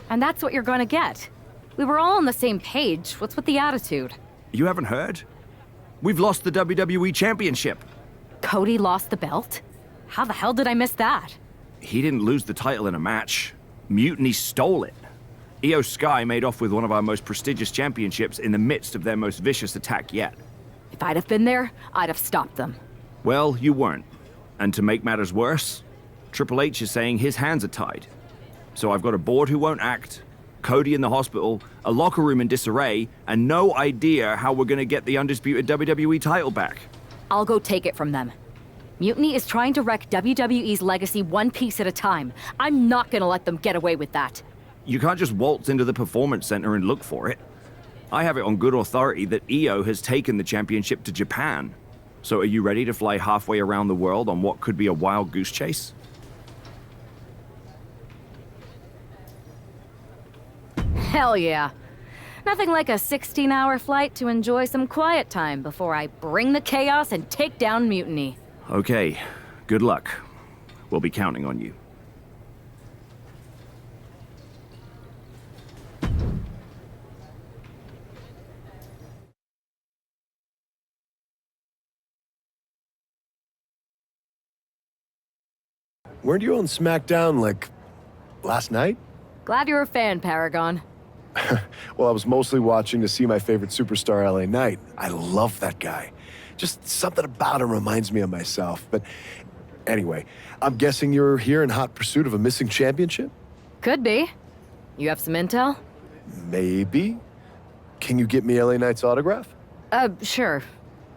And that's what you're gonna get. We were all on the same page. What's with the attitude? You haven't heard? We've lost the WWE Championship. Cody lost the belt? How the hell did I miss that? He didn't lose the title in a match. Mutiny stole it. Io Sky made off with one of our most prestigious championships in the midst of their most vicious attack yet. If I'd have been there, I'd have stopped them. Well, you weren't. And to make matters worse, Triple H is saying his hands are tied. So I've got a board who won't act, Cody in the hospital, a locker room in disarray, and no idea how we're gonna get the undisputed WWE title back. I'll go take it from them. Mutiny is trying to wreck WWE's legacy one piece at a time. I'm not gonna let them get away with that. You can't just waltz into the Performance Center and look for it. I have it on good authority that Io has taken the championship to Japan. So are you ready to fly halfway around the world on what could be a wild goose chase? Hell yeah. Nothing like a 16-hour flight to enjoy some quiet time before I bring the chaos and take down Mutiny. Okay, good luck. We'll be counting on you. Weren't you on SmackDown, like, last night? Glad you're a fan, Paragon. Well, I was mostly watching to see my favorite superstar, LA Knight. I love that guy. Just something about him reminds me of myself. But anyway, I'm guessing you're here in hot pursuit of a missing championship? Could be. You have some intel? Maybe. Can you get me LA Knight's autograph? Sure.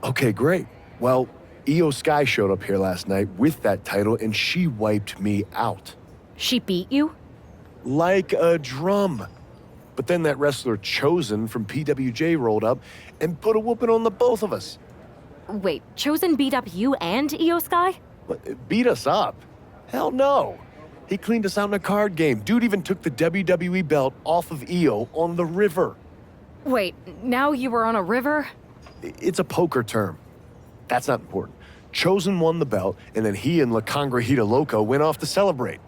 Okay, great. Well, Io Sky showed up here last night with that title, and she wiped me out. She beat you? Like a drum. But then that wrestler Chosen from PWJ rolled up and put a whooping on the both of us. Wait, Chosen beat up you and Io Sky? What, beat us up? Hell no. He cleaned us out in a card game. Dude even took the WWE belt off of Io on the river. Wait, now you were on a river? It's a poker term. That's not important. Chosen won the belt, and then he and La Congrejita Loca went off to celebrate.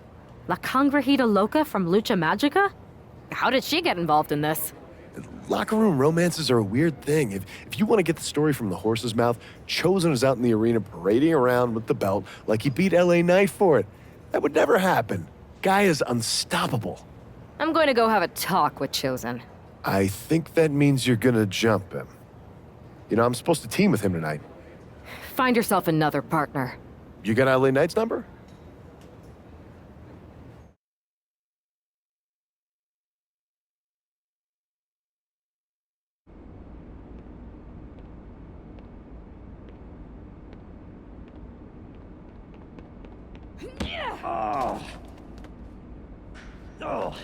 La Congrejita Loca from Lucha Magica? How did she get involved in this? Locker room romances are a weird thing. If you want to get the story from the horse's mouth, Chosen is out in the arena parading around with the belt like he beat LA Knight for it. That would never happen. Guy is unstoppable. I'm going to go have a talk with Chosen. I think that means you're gonna jump him. You know, I'm supposed to team with him tonight. Find yourself another partner. You got LA Knight's number? Oh. Oh.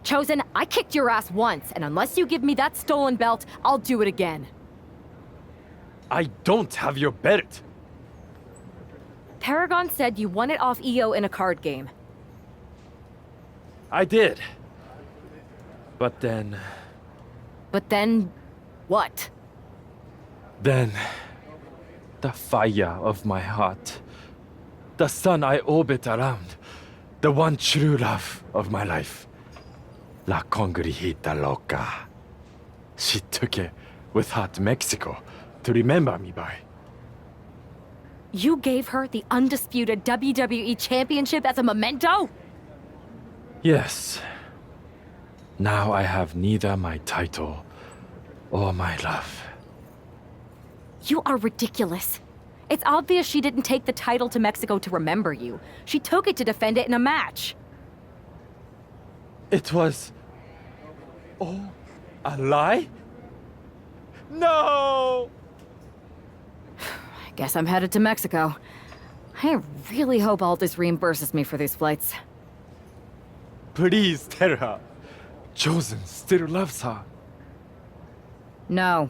Chosen, I kicked your ass once, and unless you give me that stolen belt, I'll do it again. I don't have your belt. Paragon said you won it off EO in a card game. I did. But then... But then... what? Then... the fire of my heart. The sun I orbit around. The one true love of my life. La Congrejita Loca. She took it with her to Mexico to remember me by. You gave her the undisputed WWE Championship as a memento? Yes. Now I have neither my title or my love. You are ridiculous. It's obvious she didn't take the title to Mexico to remember you. She took it to defend it in a match. It was... oh, a lie? No! I guess I'm headed to Mexico. I really hope Aldous reimburses me for these flights. Please tell her. Chosen still loves her. No.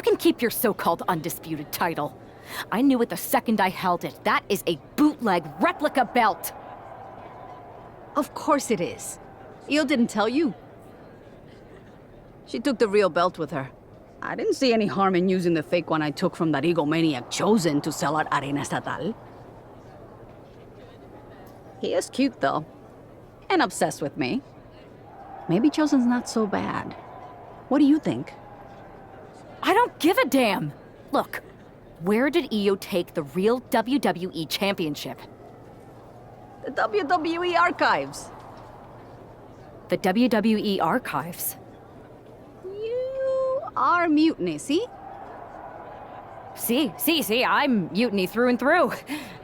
You can keep your so-called undisputed title. I knew it the second I held it. That is a bootleg replica belt. Of course it is. Io didn't tell you. She took the real belt with her. I didn't see any harm in using the fake one I took from that egomaniac Chosen to sell at Arena Estatal. He is cute, though. And obsessed with me. Maybe Chosen's not so bad. What do you think? I don't give a damn. Look, where did Io take the real WWE Championship? The WWE archives. The WWE Archives? You are Mutiny, see? See, I'm Mutiny through and through.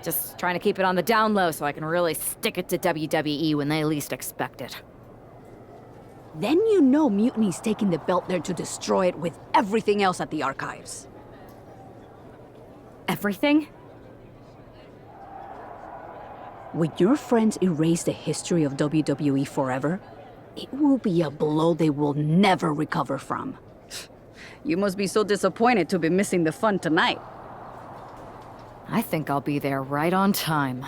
Just trying to keep it on the down low so I can really stick it to WWE when they least expect it. Then you know Mutiny's taking the belt there to destroy it with everything else at the archives. Everything? When your friends erase the history of WWE forever, it will be a blow they will never recover from. You must be so disappointed to be missing the fun tonight. I think I'll be there right on time.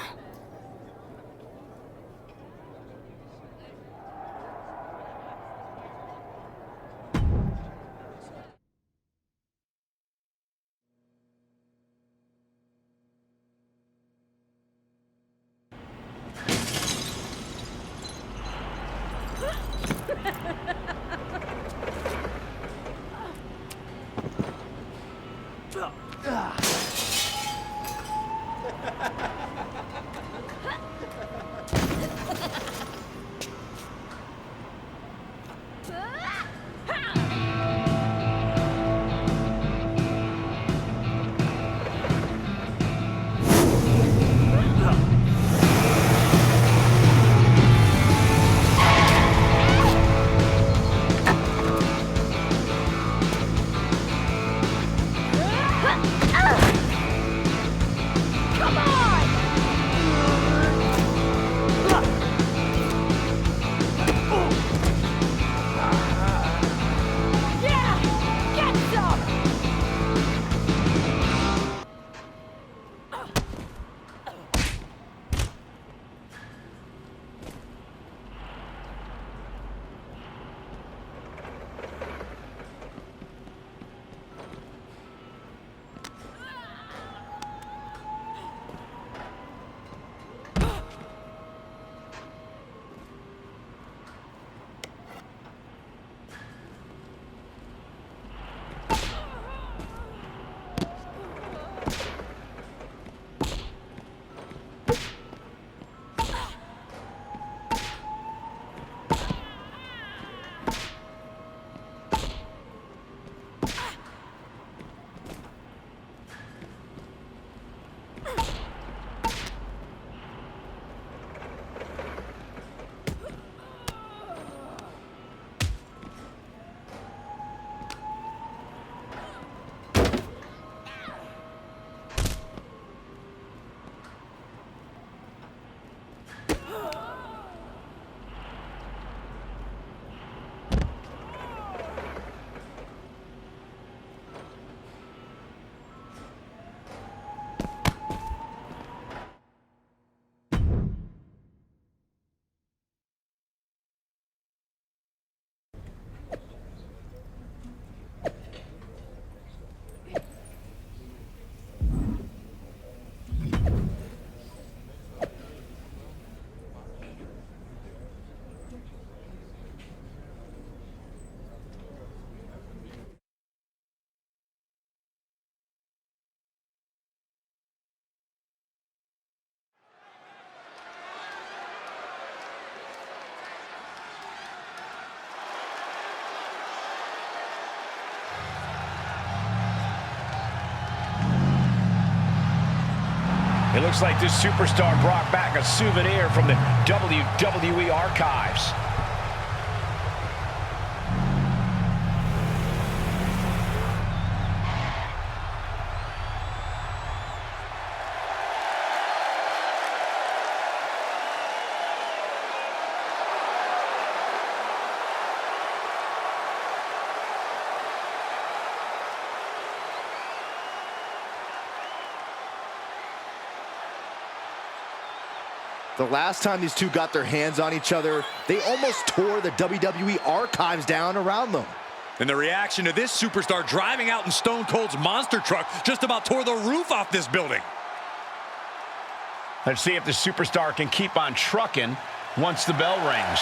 It looks like this superstar brought back a souvenir from the WWE archives. The last time these two got their hands on each other, they almost tore the WWE archives down around them. And the reaction to this superstar driving out in Stone Cold's monster truck just about tore the roof off this building. Let's see if the superstar can keep on trucking once the bell rings.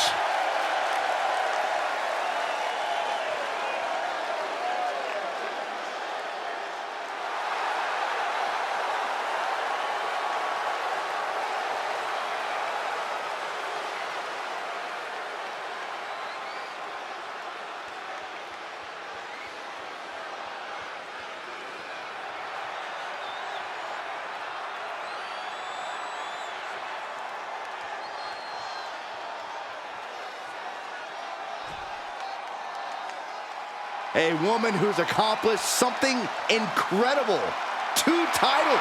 A woman who's accomplished something incredible. 2 titles.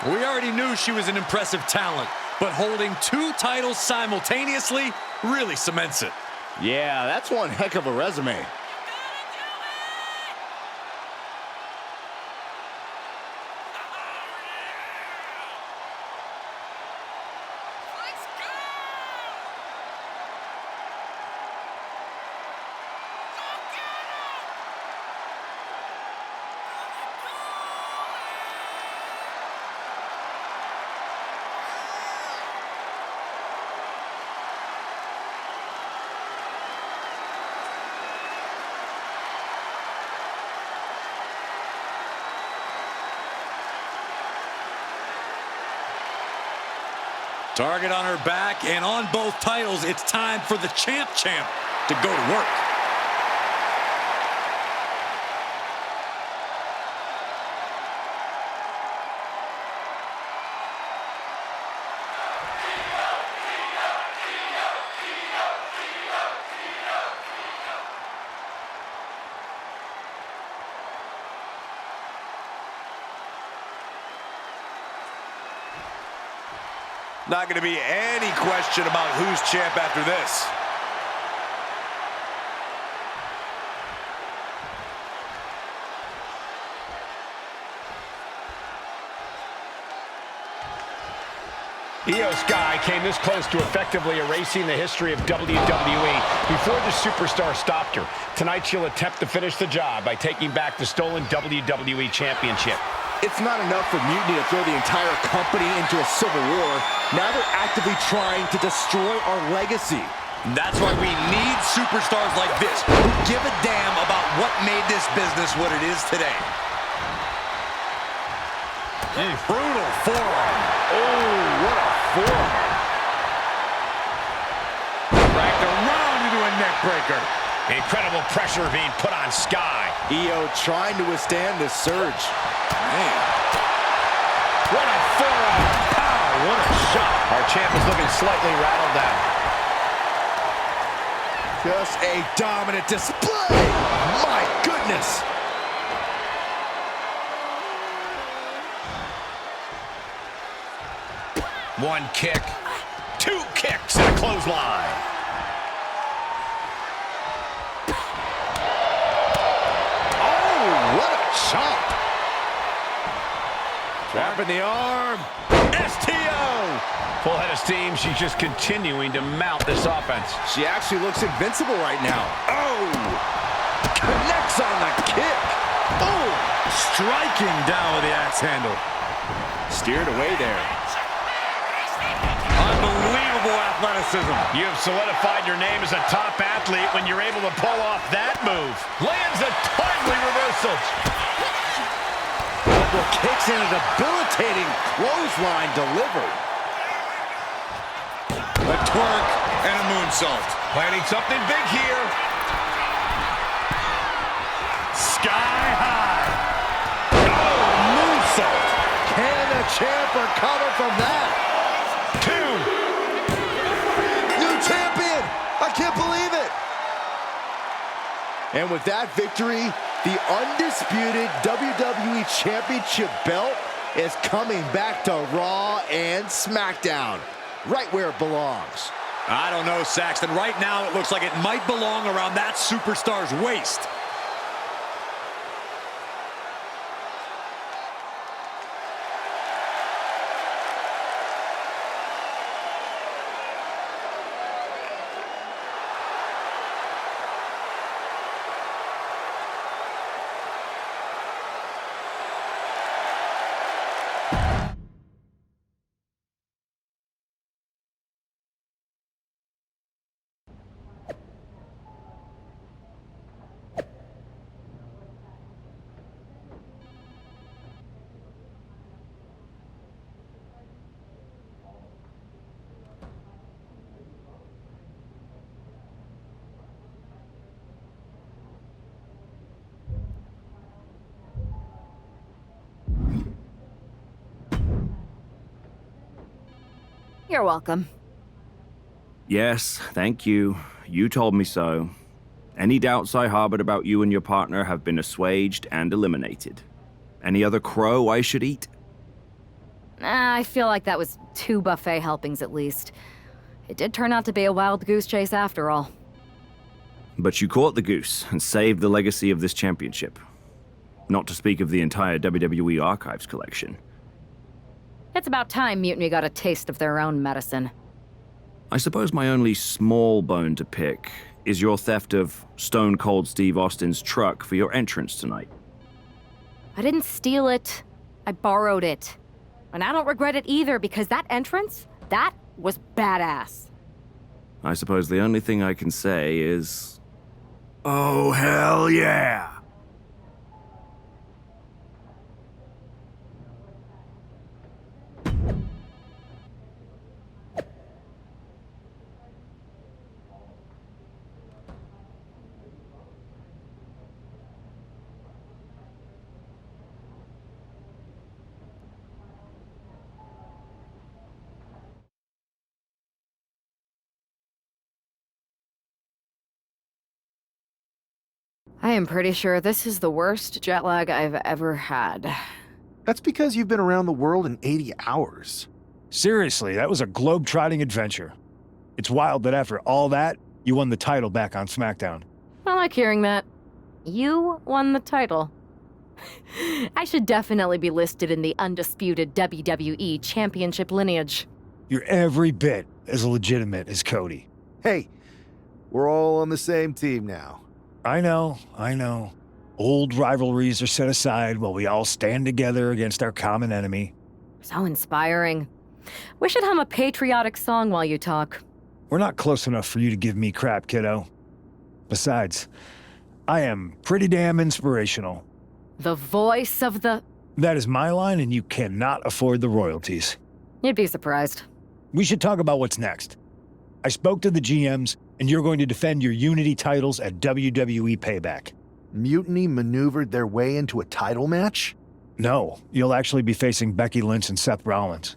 We already knew she was an impressive talent, but holding 2 titles simultaneously really cements it. Yeah, that's one heck of a resume. Target on her back, and on both titles, it's time for the champ to go to work. Not going to be any question about who's champ after this. Io Sky came this close to effectively erasing the history of WWE before the superstar stopped her. Tonight she'll attempt to finish the job by taking back the stolen WWE Championship. It's not enough for Mutiny to throw the entire company into a civil war. Now they're actively trying to destroy our legacy. That's why we need superstars like this who give a damn about what made this business what it is today. Brutal forearm. Oh, what a forearm. Dragged around into a neck breaker. Incredible pressure being put on Sky. Io trying to withstand this surge. Man. What a forearm. Pow, what a shot. Our champ is looking slightly rattled down. Just a dominant display. My goodness. One kick, 2 kicks, and a clothesline. Oh, what a chop. Trapping the arm. STO. Full head of steam. She's just continuing to mount this offense. She actually looks invincible right now. Oh. Connects on the kick. Oh. Striking down with the axe handle. Steered away there. Unbelievable athleticism. You have solidified your name as a top athlete when you're able to pull off that move. Lands a timely reversal. Double kicks and a debilitating clothesline delivered. A twerk and a moonsault. Planning something big here. Sky high. Oh, moonsault. Can the champ recover from that? 2. New champion. I can't believe it. And with that victory, the undisputed WWE Championship belt is coming back to Raw and SmackDown, right where it belongs. I don't know, Saxton. Right now, it looks like it might belong around that superstar's waist. You're welcome. Yes, thank you. You told me so. Any doubts I harbored about you and your partner have been assuaged and eliminated. Any other crow I should eat? I feel like that was 2 buffet helpings at least. It did turn out to be a wild goose chase after all. But you caught the goose and saved the legacy of this championship. Not to speak of the entire WWE Archives collection. It's about time Mutiny got a taste of their own medicine. I suppose my only small bone to pick is your theft of Stone Cold Steve Austin's truck for your entrance tonight. I didn't steal it. I borrowed it. And I don't regret it either, because that entrance, that was badass. I suppose the only thing I can say is... oh, hell yeah! I am pretty sure this is the worst jet lag I've ever had. That's because you've been around the world in 80 hours. Seriously, that was a globe-trotting adventure. It's wild that after all that, you won the title back on SmackDown. I like hearing that. You won the title. I should definitely be listed in the undisputed WWE Championship lineage. You're every bit as legitimate as Cody. Hey, we're all on the same team now. I know. Old rivalries are set aside while we all stand together against our common enemy. So inspiring. We should hum a patriotic song while you talk. We're not close enough for you to give me crap, kiddo. Besides, I am pretty damn inspirational. The voice of the... That is my line, and you cannot afford the royalties. You'd be surprised. We should talk about what's next. I spoke to the GMs, and you're going to defend your Unity titles at WWE Payback. Mutiny maneuvered their way into a title match? No, you'll actually be facing Becky Lynch and Seth Rollins.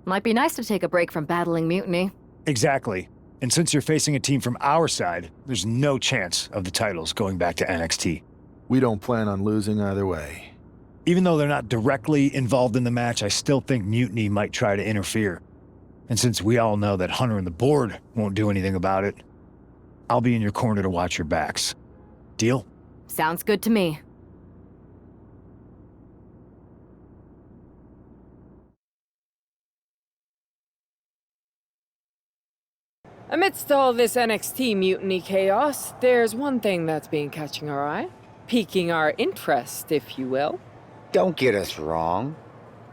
Might be nice to take a break from battling Mutiny. Exactly. And since you're facing a team from our side, there's no chance of the titles going back to NXT. We don't plan on losing either way. Even though they're not directly involved in the match, I still think Mutiny might try to interfere. And since we all know that Hunter and the board won't do anything about it, I'll be in your corner to watch your backs. Deal? Sounds good to me. Amidst all this NXT Mutiny chaos, there's one thing that's been catching our eye. Piquing our interest, if you will. Don't get us wrong.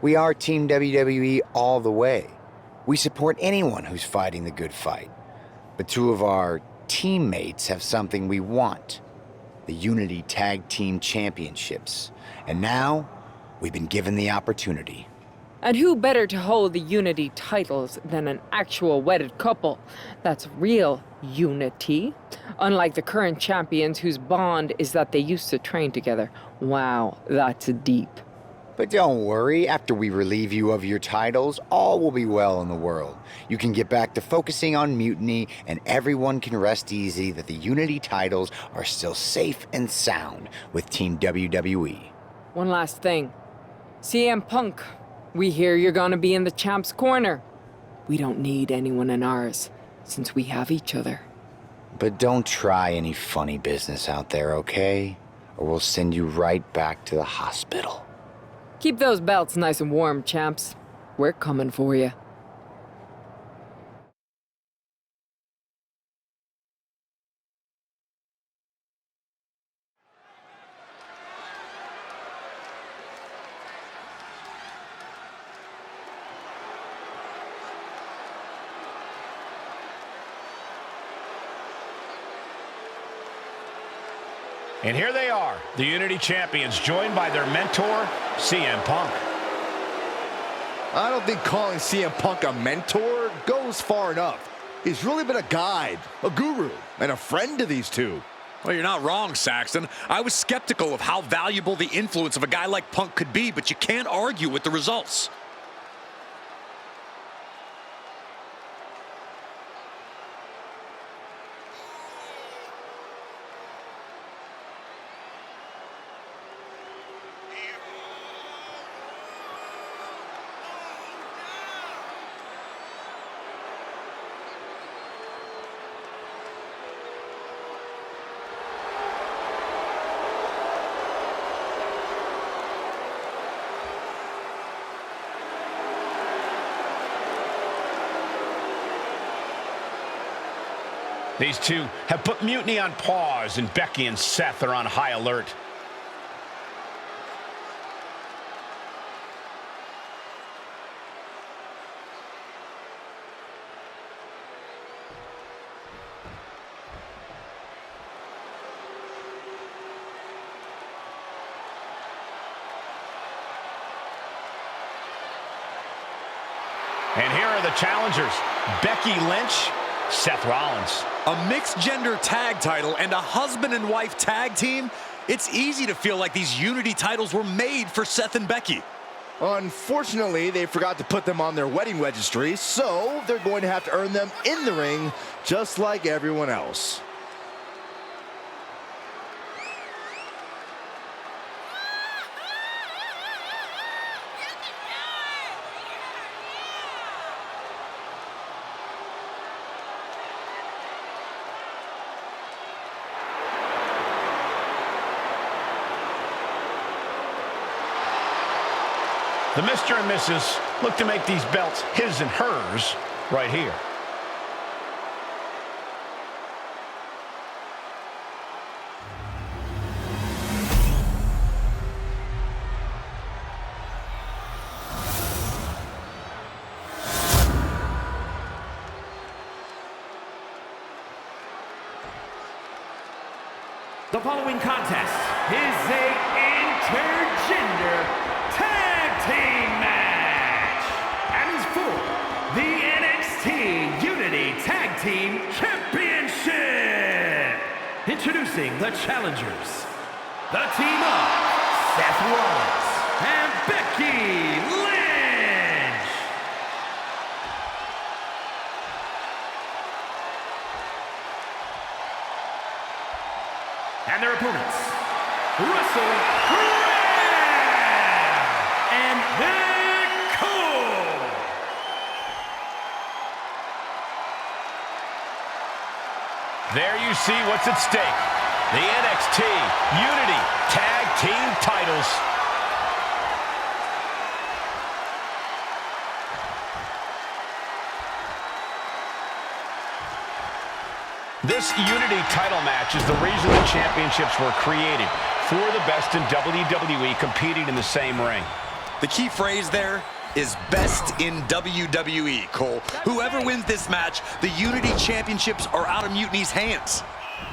We are Team WWE all the way. We support anyone who's fighting the good fight. But 2 of our teammates have something we want. The Unity Tag Team Championships. And now, we've been given the opportunity. And who better to hold the Unity titles than an actual wedded couple? That's real unity. Unlike the current champions whose bond is that they used to train together. Wow, that's deep. But don't worry, after we relieve you of your titles, all will be well in the world. You can get back to focusing on Mutiny, and everyone can rest easy that the Unity titles are still safe and sound with Team WWE. One last thing. CM Punk, we hear you're gonna be in the champ's corner. We don't need anyone in ours, since we have each other. But don't try any funny business out there, okay? Or we'll send you right back to the hospital. Keep those belts nice and warm, champs. We're coming for you. And here they are, the Unity Champions, joined by their mentor, CM Punk. I don't think calling CM Punk a mentor goes far enough. He's really been a guide, a guru, and a friend to these 2. Well, you're not wrong, Saxton. I was skeptical of how valuable the influence of a guy like Punk could be, but you can't argue with the results. These two have put Mutiny on pause, and Becky and Seth are on high alert. And here are the challengers, Becky Lynch, Seth Rollins. A mixed-gender tag title and a husband and wife tag team? It's easy to feel like these Unity titles were made for Seth and Becky. Unfortunately, they forgot to put them on their wedding registry, so they're going to have to earn them in the ring, just like everyone else. The Mr. and Mrs. look to make these belts his and hers right here. The following contest is a intergender tag team match and is for the NXT Unity Tag Team Championship. Introducing the challengers, the team of Seth Rollins and Becky Lynch. And their opponents, Russell and Nicole. There you see what's at stake. The NXT Unity Tag Team titles. This Unity title match is the reason the championships were created, for the best in WWE competing in the same ring. The key phrase there is best in WWE, Cole. Whoever wins this match, the Unity Championships are out of Mutiny's hands.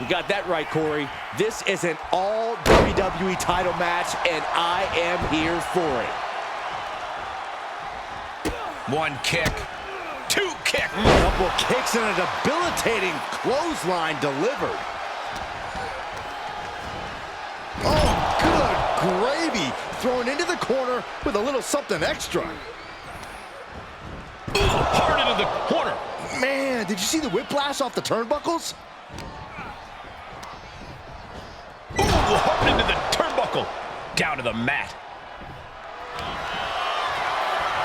You got that right, Corey. This is an all WWE title match, and I am here for it. One kick. Two kick. A couple kicks and a debilitating clothesline delivered. Oh, good gravy. Thrown into the corner with a little something extra. Ooh, hard into the corner. Man, did you see the whiplash off the turnbuckles? Ooh, hard into the turnbuckle. Down to the mat.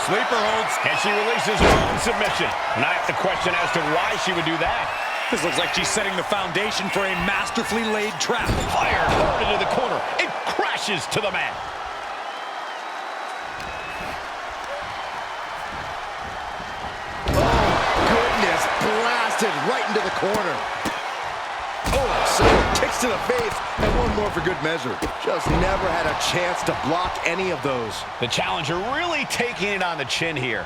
Sleeper holds, and she releases her own submission. And I have to question as to why she would do that. This looks like she's setting the foundation for a masterfully laid trap. Fired hard into the corner. It crashes to the mat. Oh, goodness, blasted right into the corner. Oh, so kicks to the face, and one more for good measure. Just never had a chance to block any of those. The challenger really taking it on the chin here.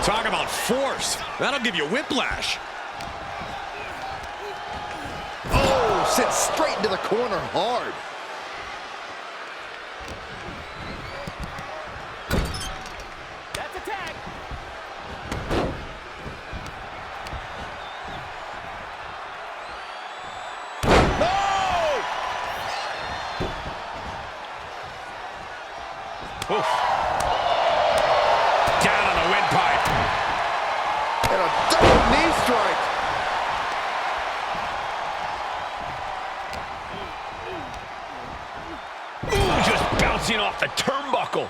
Talk about force. That'll give you whiplash. Oh, sent straight into the corner hard. That's a tag. Oof. Down on the windpipe. And a double knee strike. Ooh, just bouncing off the turnbuckle.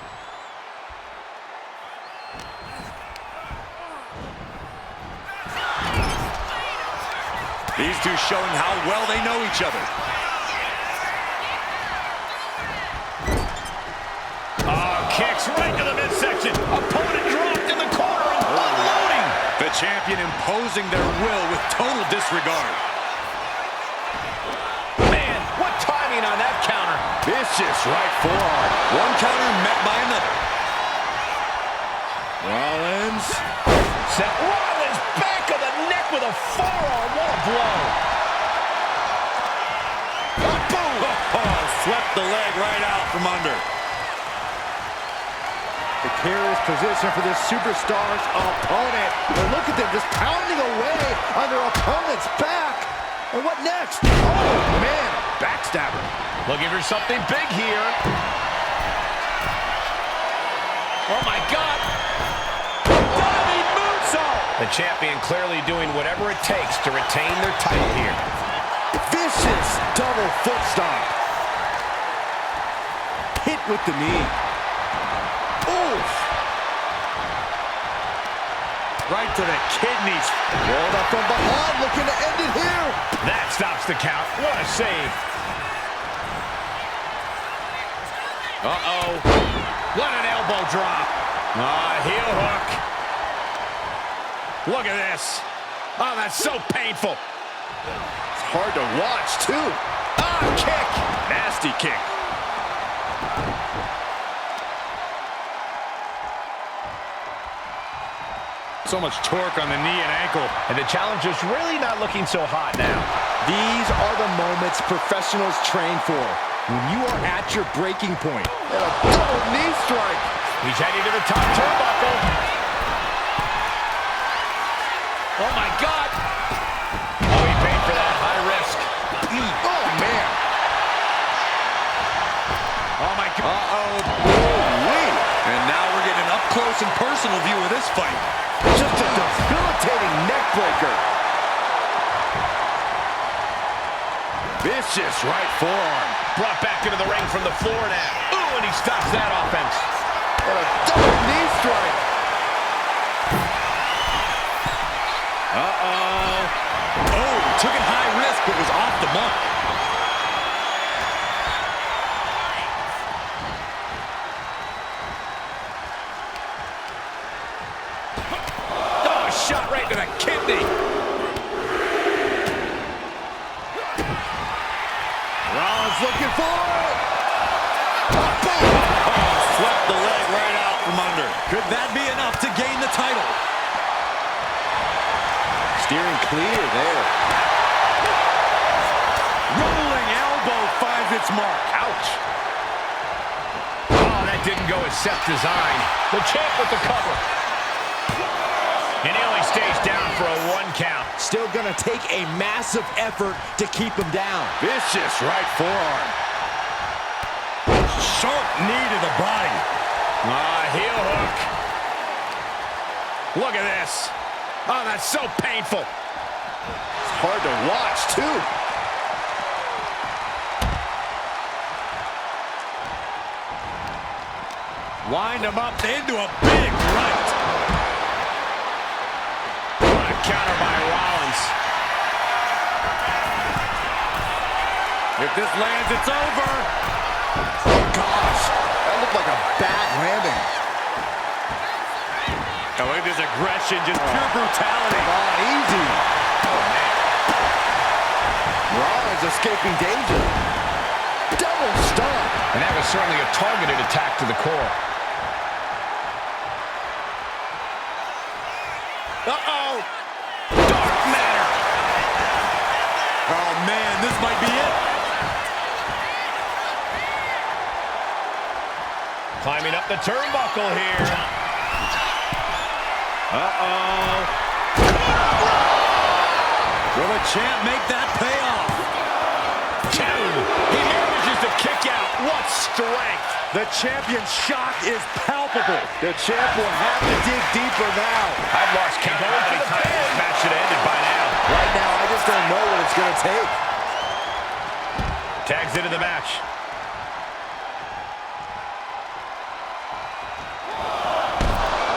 These two showing how well they know each other. Kicks right to the midsection. Opponent dropped in the corner. champion imposing their will with total disregard. Man, what timing on that counter. Vicious right forearm. One counter met by another. Rollins. Seth Rollins back of the neck with a forearm. What a blow. Oh, boom! Oh, swept the leg right out from under. The precarious position for this superstar's opponent. And look at them just pounding away on their opponent's back. And what next? Oh, man, backstabber. Looking for something big here. Oh, my God. Diving moonsault. The champion clearly doing whatever it takes to retain their title here. Vicious double foot stomp. Hit with the knee. Oof. Right to the kidneys. Rolled up from behind, looking to end it here. That stops the count. What a save. Uh-oh. What an elbow drop. Heel hook. Look at this. Oh, that's so painful. It's hard to watch, too. Kick. Nasty kick. So much torque on the knee and ankle. And the challenger's really not looking so hot now. These are the moments professionals train for. When you are at your breaking point. And a double knee strike. He's heading to the top turnbuckle. Oh, my God. Oh, he paid for that. High risk. Oh, man. Oh, my God. Uh-oh. And now we're getting an up-close and personal view of this fight. Just a debilitating neck breaker. Vicious right forearm. Brought back into the ring from the floor now. Ooh, and he stops that offense. And a double knee strike. Uh-oh. Oh, took it high risk, but was off the mark. Oh, shot right to the kidney. Rollins looking for it. Oh, swept the leg right out from under. Could that be enough to gain the title? Steering clear there. Rolling elbow finds its mark. Ouch. Oh, that didn't go as Seth designed. The champ with the cover. And he only stays down for a 1 count. Still gonna take a massive effort to keep him down. Vicious right forearm. Sharp knee to the body. Heel hook. Look at this. Oh, that's so painful. It's hard to watch, too. Wind him up into a big right. What a counter by Rollins. If this lands, it's over. Oh, gosh. That looked like a bad landing. Oh, look at this aggression, just pure brutality. Come on, easy. Oh, man. Rollins escaping danger. Double stomp. And that was certainly a targeted attack to the core. Uh-oh. Dark matter. Oh, man, this might be it. Climbing up the turnbuckle here. Uh-oh. Will the champ make that pay off? 2. He manages to kick out. What strength. The champion's shock is palpable. The champ will have to dig deeper now. I've lost count of how many times this match should have ended by now. Right now, I just don't know what it's going to take. Tags into the match.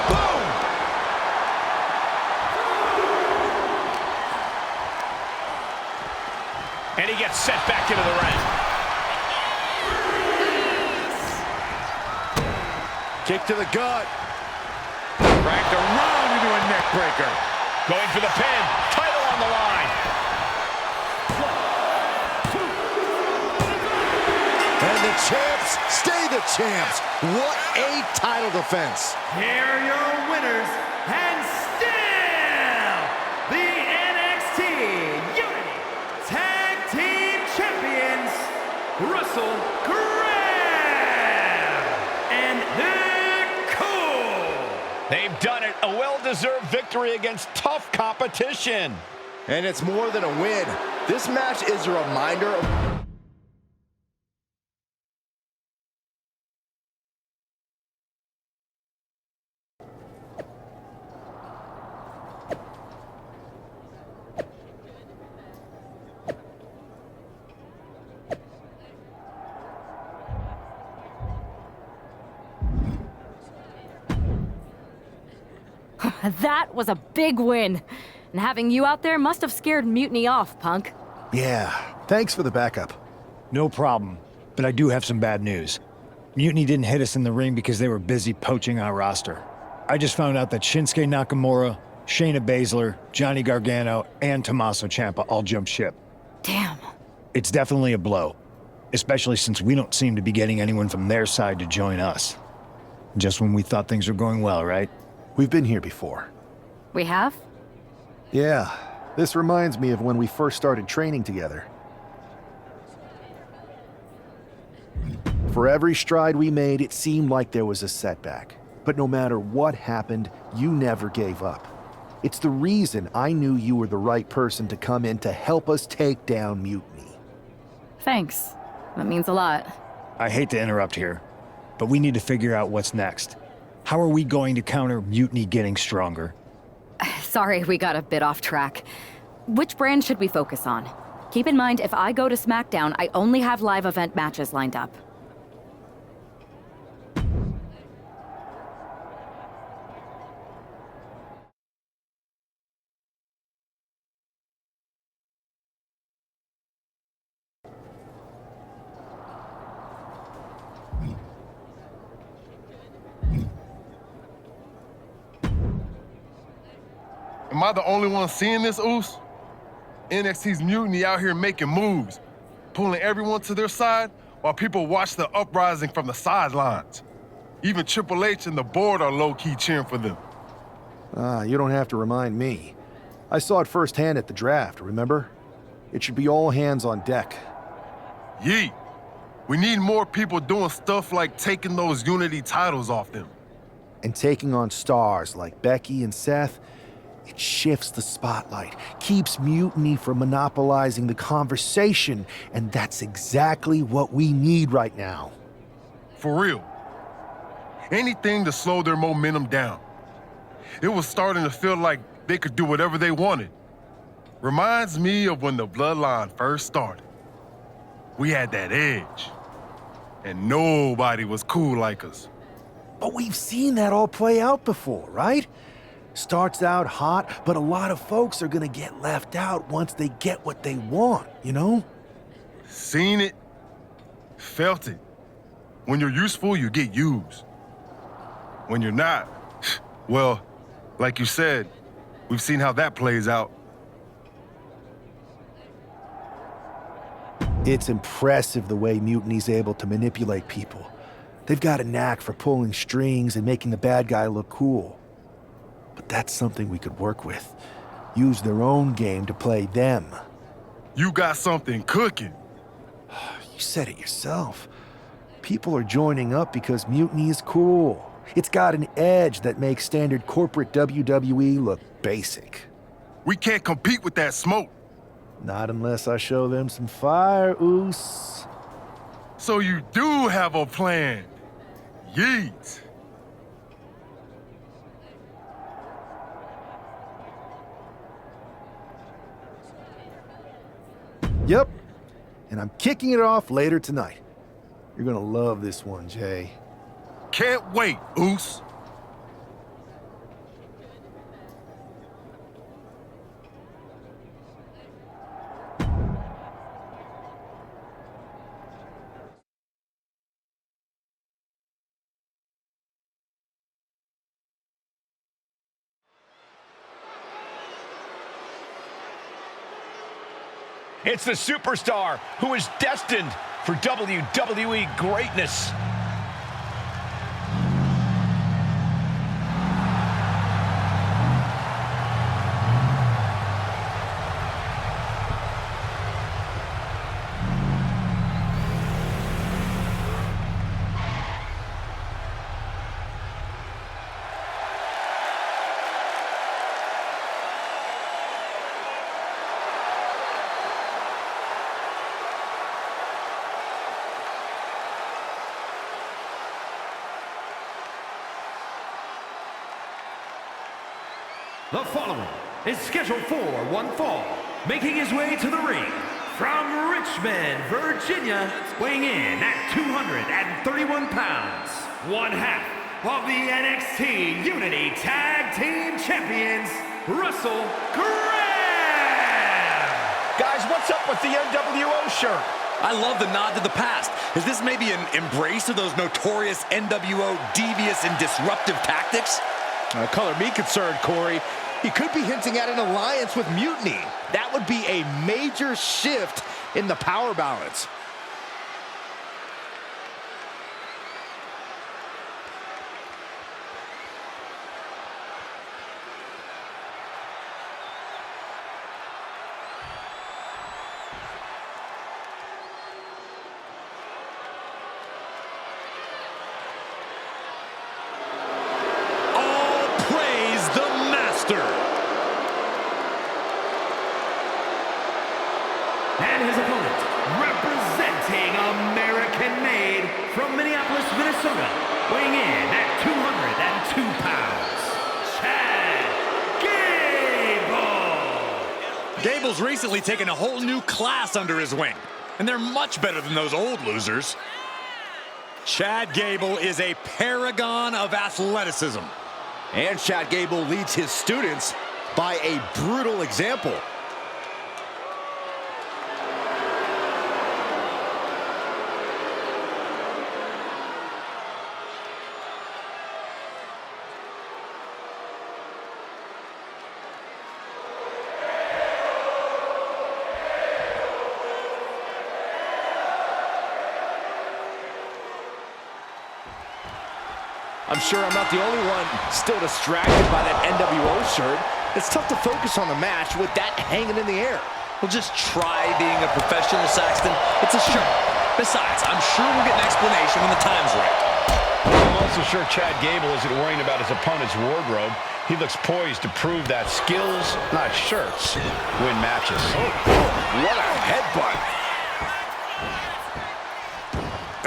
Boom! And he gets sent back into the ring. Kick to the gut. Cranked around into a neck breaker. Going for the pin. Title on the line. And the champs stay the champs. What a title defense. Here are your winners, and still the NXT Unity Tag Team Champions, Russell Graham and Nick Cole. They've done it. A well-deserved victory against tough competition. And it's more than a win. This match is a reminder of... That was a big win. And having you out there must have scared Mutiny off, Punk. Yeah, thanks for the backup. No problem, but I do have some bad news. Mutiny didn't hit us in the ring because they were busy poaching our roster. I just found out that Shinsuke Nakamura, Shayna Baszler, Johnny Gargano, and Tommaso Ciampa all jumped ship. Damn. It's definitely a blow, especially since we don't seem to be getting anyone from their side to join us. Just when we thought things were going well, right? We've been here before. We have? Yeah, this reminds me of when we first started training together. For every stride we made, it seemed like there was a setback. But no matter what happened, you never gave up. It's the reason I knew you were the right person to come in to help us take down Mutiny. Thanks. That means a lot. I hate to interrupt here, but we need to figure out what's next. How are we going to counter Mutiny getting stronger? Sorry, we got a bit off track. Which brand should we focus on? Keep in mind, if I go to SmackDown, I only have live event matches lined up. Am I the only one seeing this, Oos? NXT's Mutiny out here making moves, pulling everyone to their side while people watch the uprising from the sidelines. Even Triple H and the board are low-key cheering for them. You don't have to remind me. I saw it firsthand at the draft, remember? It should be all hands on deck. Yeet. We need more people doing stuff like taking those Unity titles off them. And taking on stars like Becky and Seth, it shifts the spotlight, keeps Mutiny from monopolizing the conversation, and that's exactly what we need right now. For real. Anything to slow their momentum down. It was starting to feel like they could do whatever they wanted. Reminds me of when the Bloodline first started. We had that edge, and nobody was cool like us. But we've seen that all play out before, right? Starts out hot, but a lot of folks are gonna get left out once they get what they want, you know? Seen it, felt it. When you're useful, you get used. When you're not, well, like you said, we've seen how that plays out. It's impressive the way Mutiny's able to manipulate people. They've got a knack for pulling strings and making the bad guy look cool. But that's something we could work with. Use their own game to play them. You got something cooking. You said it yourself. People are joining up because Mutiny is cool. It's got an edge that makes standard corporate WWE look basic. We can't compete with that smoke. Not unless I show them some fire, Oos. So you do have a plan. Yeet. Yep, and I'm kicking it off later tonight. You're gonna love this one, Jay. Can't wait, Oos. It's the superstar who is destined for WWE greatness. The following is scheduled for one fall, making his way to the ring from Richmond, Virginia, weighing in at 231 pounds, one half of the NXT Unity Tag Team Champions, Russell Graham! Guys, what's up with the NWO shirt? I love the nod to the past. Is this maybe an embrace of those notorious NWO devious and disruptive tactics? Color me concerned, Corey. He could be hinting at an alliance with Mutiny. That would be a major shift in the power balance. And his opponent, representing American-made from Minneapolis, Minnesota, weighing in at 202 pounds, Chad Gable! Gable's recently taken a whole new class under his wing, and they're much better than those old losers. Chad Gable is a paragon of athleticism. And Chad Gable leads his students by a brutal example. I'm sure I'm not the only one still distracted by that NWO shirt. It's tough to focus on the match with that hanging in the air. Well, just try being a professional, Saxton. It's a shirt. Besides, I'm sure we'll get an explanation when the time's right. I'm also sure Chad Gable isn't worrying about his opponent's wardrobe. He looks poised to prove that skills, not shirts, win matches. What a headbutt.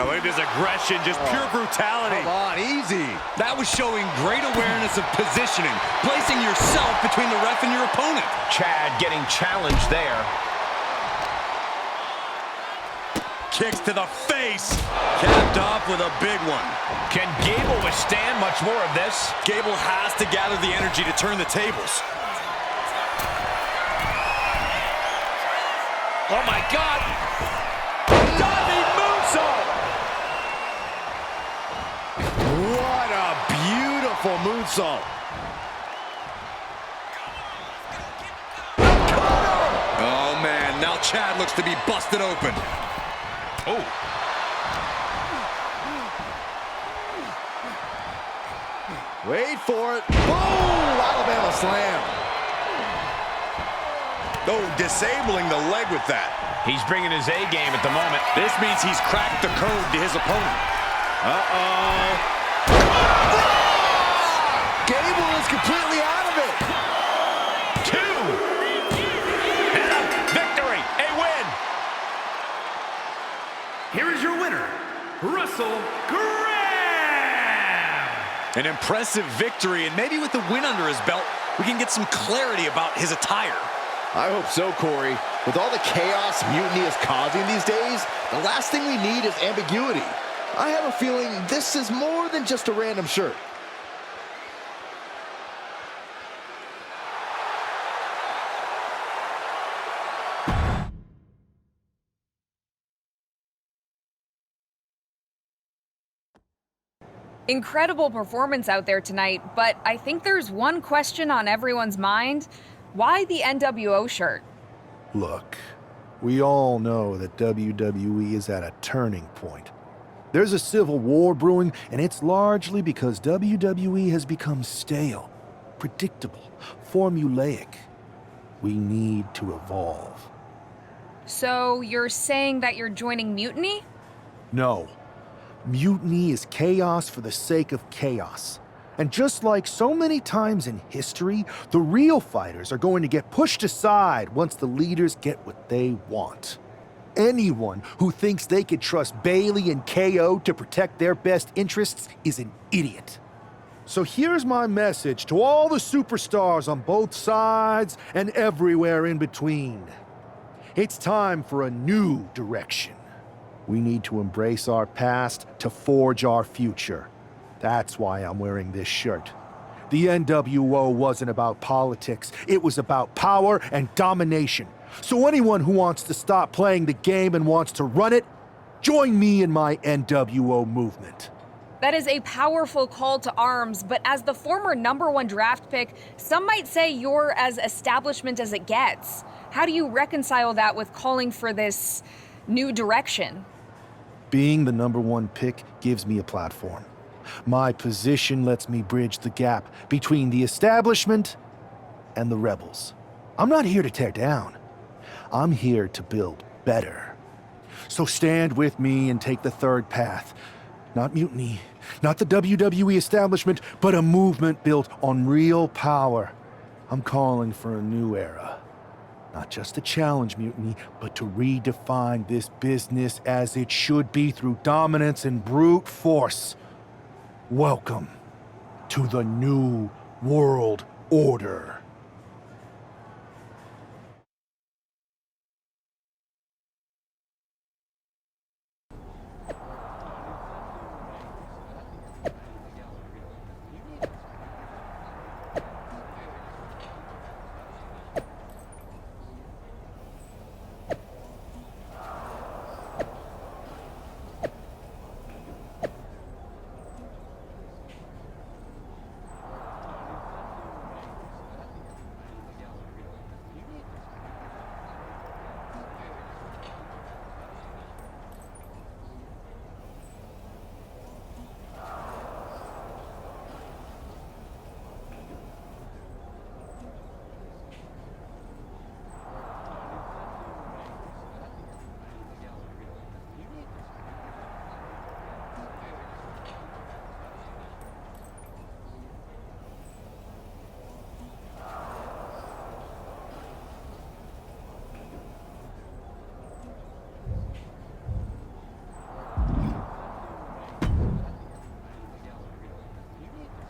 Oh, look at this aggression, just pure brutality. Come on, easy. That was showing great awareness of positioning, placing yourself between the ref and your opponent. Chad getting challenged there. Kicks to the face, capped off with a big one. Can Gable withstand much more of this? Gable has to gather the energy to turn the tables. Oh my God! Diving moonsault! What a beautiful moonsault. Oh man, now Chad looks to be busted open. Oh. Wait for it. Boom! Alabama slam. Oh, disabling the leg with that. He's bringing his A game at the moment. This means he's cracked the code to his opponent. Uh-oh. Gable is completely out of it. 2. And a victory, a win. Here is your winner, Russell Graham! An impressive victory, and maybe with the win under his belt, we can get some clarity about his attire. I hope so, Corey. With all the chaos Mutiny is causing these days, the last thing we need is ambiguity. I have a feeling this is more than just a random shirt. Incredible performance out there tonight, but I think there's one question on everyone's mind. Why the NWO shirt? Look, We all know that WWE is at a turning point. There's a civil war brewing, and it's largely because WWE has become stale, predictable, formulaic. We need to evolve. So you're saying that you're joining Mutiny? No. Mutiny is chaos for the sake of chaos. And just like so many times in history, the real fighters are going to get pushed aside once the leaders get what they want. Anyone who thinks they could trust Bailey and KO to protect their best interests is an idiot. So here's my message to all the superstars on both sides and everywhere in between. It's time for a new direction. We need to embrace our past to forge our future. That's why I'm wearing this shirt. The NWO wasn't about politics. It was about power and domination. So anyone who wants to stop playing the game and wants to run it, join me in my NWO movement. That is a powerful call to arms, but as the former #1 draft pick, some might say you're as establishment as it gets. How do you reconcile that with calling for this new direction? Being the #1 pick gives me a platform. My position lets me bridge the gap between the establishment and the rebels. I'm not here to tear down. I'm here to build better. So stand with me and take the third path. Not mutiny, not the WWE establishment, but a movement built on real power. I'm calling for a new era. Not just to challenge mutiny, but to redefine this business as it should be through dominance and brute force. Welcome to the New World Order.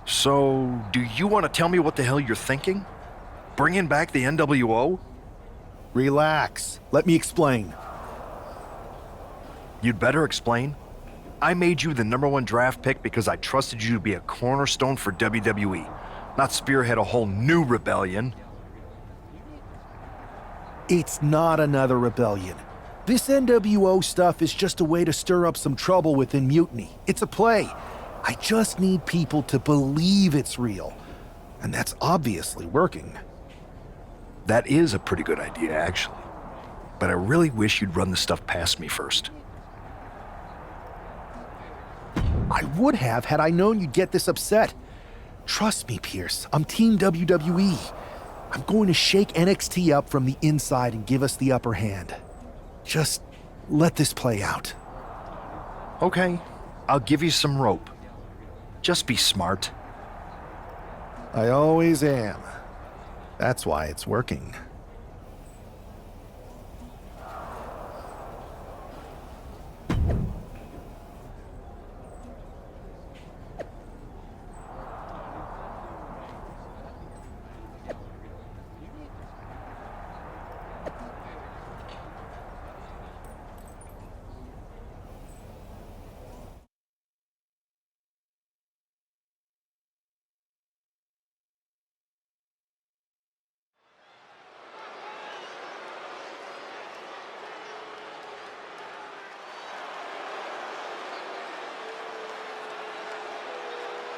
So, do you want to tell me what the hell you're thinking? Bringing back the NWO? Relax. Let me explain. You'd better explain. I made you the #1 draft pick because I trusted you to be a cornerstone for WWE, not spearhead a whole new rebellion. It's not another rebellion. This NWO stuff is just a way to stir up some trouble within Mutiny. It's a play. I just need people to believe it's real. And that's obviously working. That is a pretty good idea, actually. But I really wish you'd run the stuff past me first. I would have had I known you'd get this upset. Trust me, Pierce. I'm Team WWE. I'm going to shake NXT up from the inside and give us the upper hand. Just let this play out. Okay, I'll give you some rope. Just be smart. I always am. That's why it's working.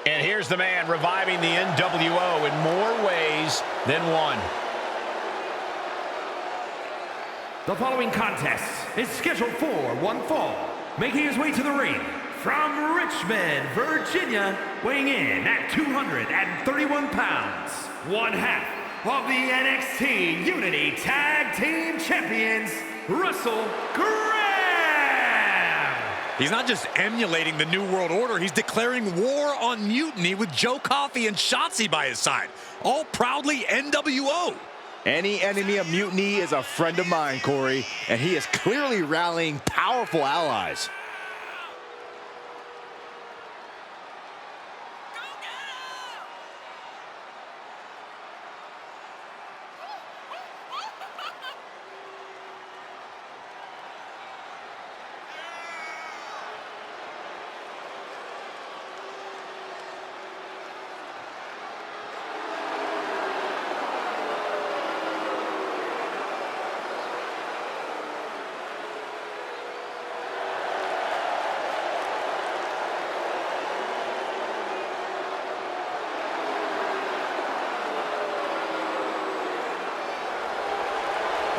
And here's the man reviving the NWO in more ways than one. The following contest is scheduled for one fall. Making his way to the ring from Richmond, Virginia, weighing in at 231 pounds, one half of the NXT Unity Tag Team Champions, Russell Graham. He's not just emulating the New World Order, he's declaring war on Mutiny with Joe Coffey and Shotzi by his side, all proudly NWO. Any enemy of Mutiny is a friend of mine, Corey, and he is clearly rallying powerful allies.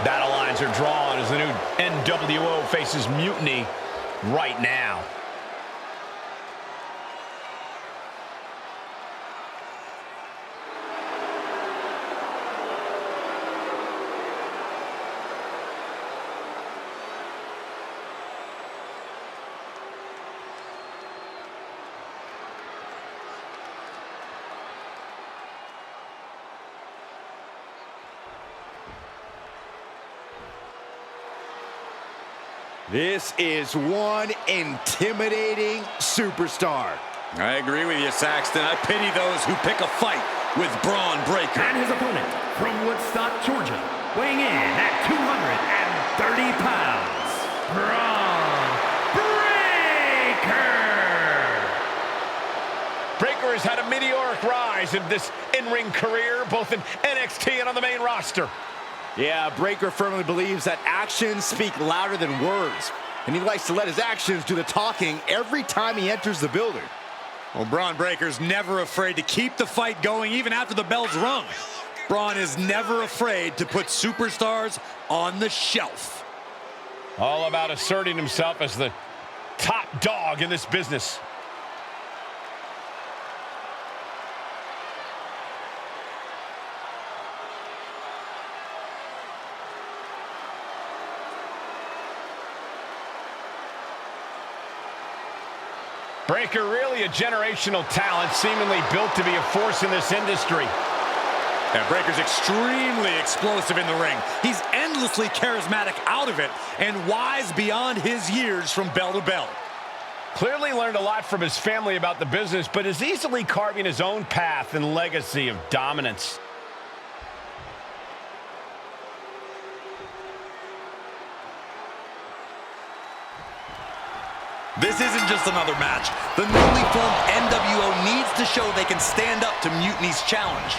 Battle lines are drawn as the new NWO faces Mutiny right now. This is one intimidating superstar. I agree with you, Saxton. I pity those who pick a fight with Braun Breaker. And his opponent from Woodstock, Georgia, weighing in at 230 pounds, Braun Breaker. Breaker has had a meteoric rise in this in-ring career, both in NXT and on the main roster. Yeah, Breaker firmly believes that actions speak louder than words, and he likes to let his actions do the talking every time he enters the building. Well, Braun Breaker's never afraid to keep the fight going even after the bell's rung. Braun is never afraid to put superstars on the shelf. All about asserting himself as the top dog in this business. Breaker, really a generational talent, seemingly built to be a force in this industry. And Breaker's extremely explosive in the ring. He's endlessly charismatic out of it and wise beyond his years from bell to bell. Clearly learned a lot from his family about the business, but is easily carving his own path and legacy of dominance. This isn't just another match. The newly formed NWO needs to show they can stand up to Mutiny's challenge.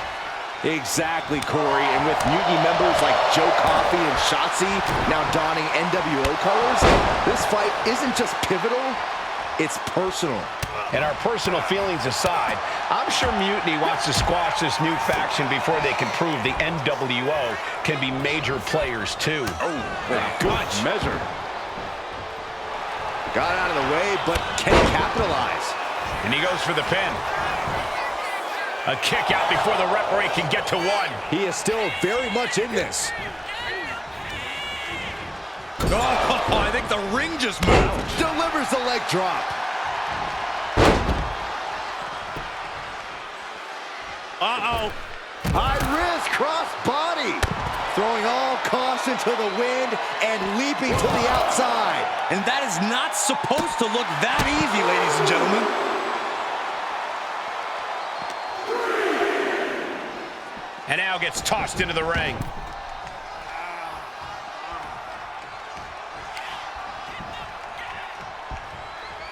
Exactly, Corey. And with Mutiny members like Joe Coffey and Shotzi now donning NWO colors, this fight isn't just pivotal, it's personal. And our personal feelings aside, I'm sure Mutiny wants to squash this new faction before they can prove the NWO can be major players too. Oh, good measure. Got out of the way, but can he capitalize? And he goes for the pin. A kick out before the referee can get to one. He is still very much in this. Oh, I think the ring just moved. Delivers the leg drop. Uh-oh. MyRISE cross body. Throwing all caution to the wind and leaping to the outside. And that is not supposed to look that easy, ladies and gentlemen. And now gets tossed into the ring.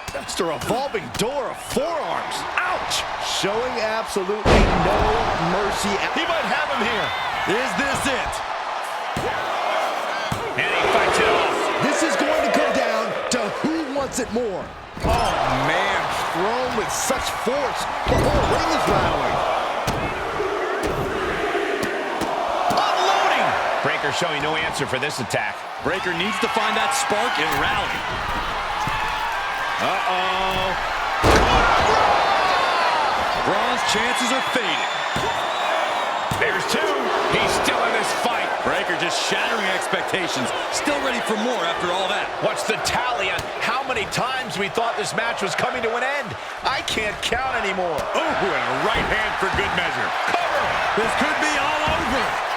Just a revolving door of forearms. Ouch! Showing absolutely no mercy. He might have him here. Is this it? And he fights it off. This is going to come down to who wants it more. Oh, man. Thrown with such force, the whole ring is rattling. Unloading. Breaker Breaker showing no answer for this attack. Breaker needs to find that spark and rally. Uh-oh. Braun's chances are fading. There's two. He's still in this fight. Breaker just shattering expectations. Still ready for more after all that. What's the tally on how many times we thought this match was coming to an end? I can't count anymore. Oh, and a right hand for good measure. Cover. This could be all over.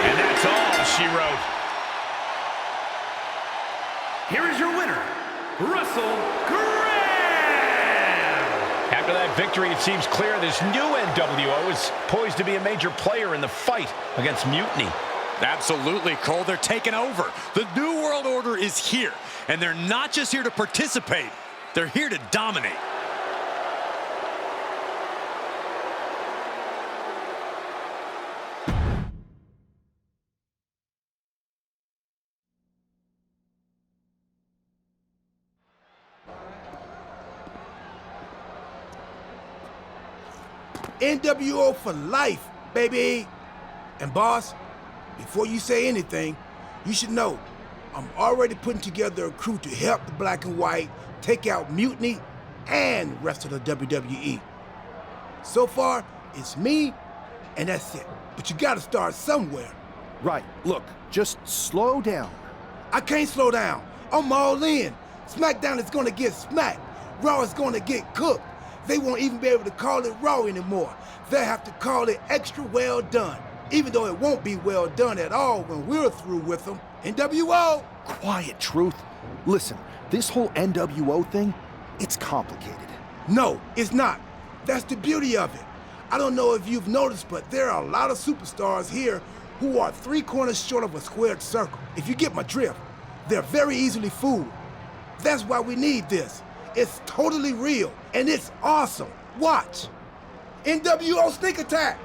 And that's all she wrote. Here is your winner, Russell Graham! After that victory, it seems clear this new NWO is poised to be a major player in the fight against Mutiny. Absolutely, Cole. They're taking over. The New World Order is here, and they're not just here to participate. They're here to dominate. NWO for life, baby. And boss, before you say anything, you should know I'm already putting together a crew to help the Black and White take out Mutiny and the rest of the WWE. So far, it's me, and that's it. But you gotta start somewhere. Right. Look, just slow down. I can't slow down. I'm all in. SmackDown is gonna get smacked. Raw is gonna get cooked. They won't even be able to call it Raw anymore. They'll have to call it extra well done, even though it won't be well done at all when we're through with them. NWO! Quiet, Truth. Listen, this whole NWO thing, it's complicated. No, it's not. That's the beauty of it. I don't know if you've noticed, but there are a lot of superstars here who are 3 corners short of a squared circle. If you get my drift, they're very easily fooled. That's why we need this. It's totally real, and it's awesome. Watch. NWO Sneak Attack!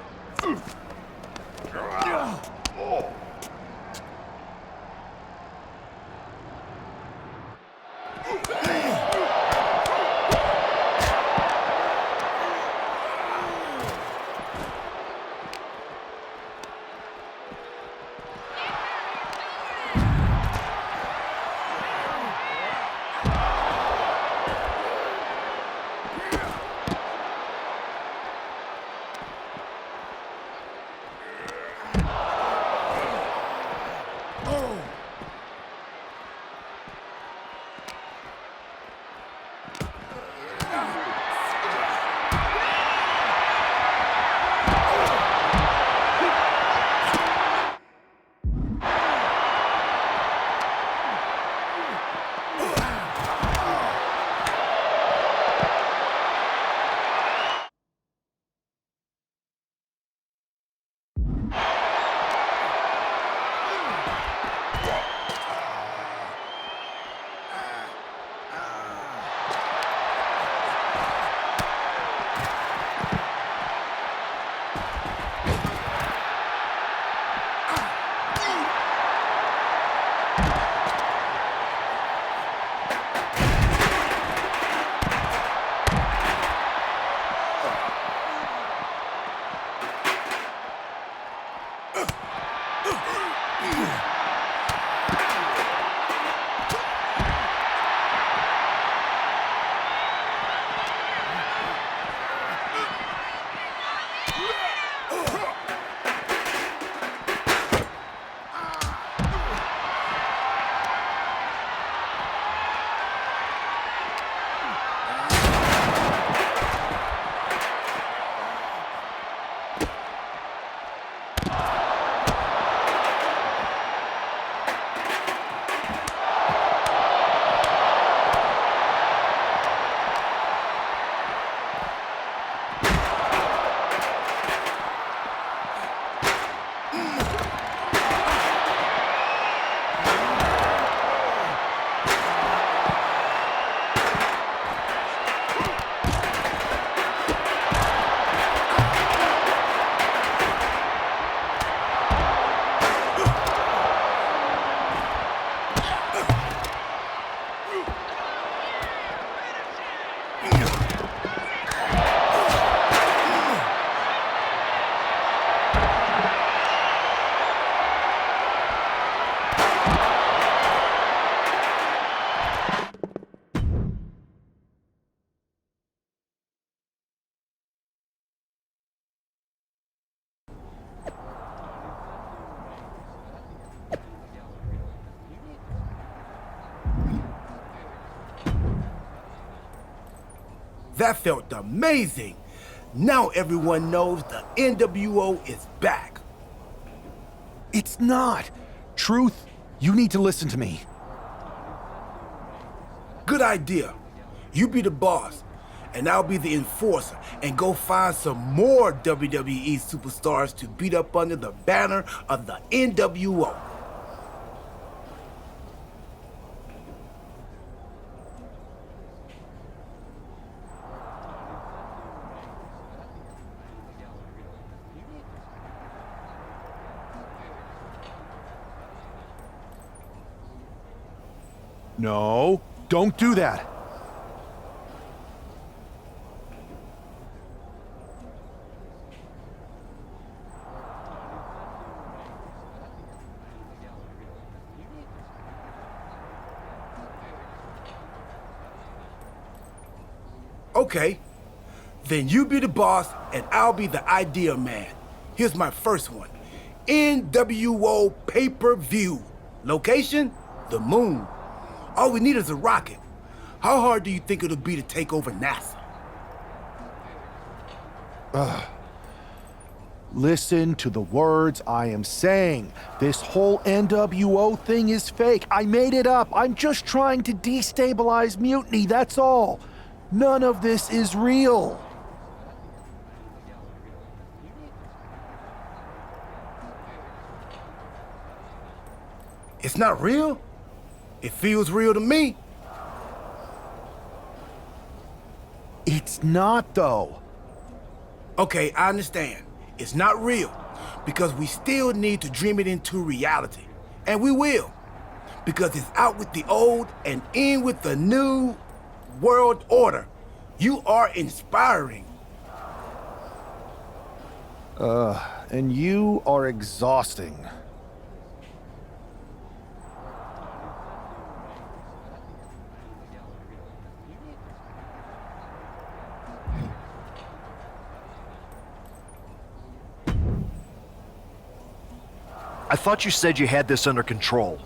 That felt amazing. Now everyone knows the NWO is back. It's not. Truth, you need to listen to me. Good idea. You be the boss, and I'll be the enforcer, and go find some more WWE superstars to beat up under the banner of the NWO. No, don't do that. Okay, then you be the boss and I'll be the idea man. Here's my first one. NWO pay-per-view. Location? The moon. All we need is a rocket. How hard do you think it'll be to take over NASA? Listen to the words I am saying. This whole NWO thing is fake. I made it up. I'm just trying to destabilize Mutiny, that's all. None of this is real. It's not real? It feels real to me. It's not, though. Okay, I understand. It's not real, because we still need to dream it into reality. And we will, because it's out with the old and in with the new world order. You are inspiring. And you are exhausting. I thought you said you had this under control.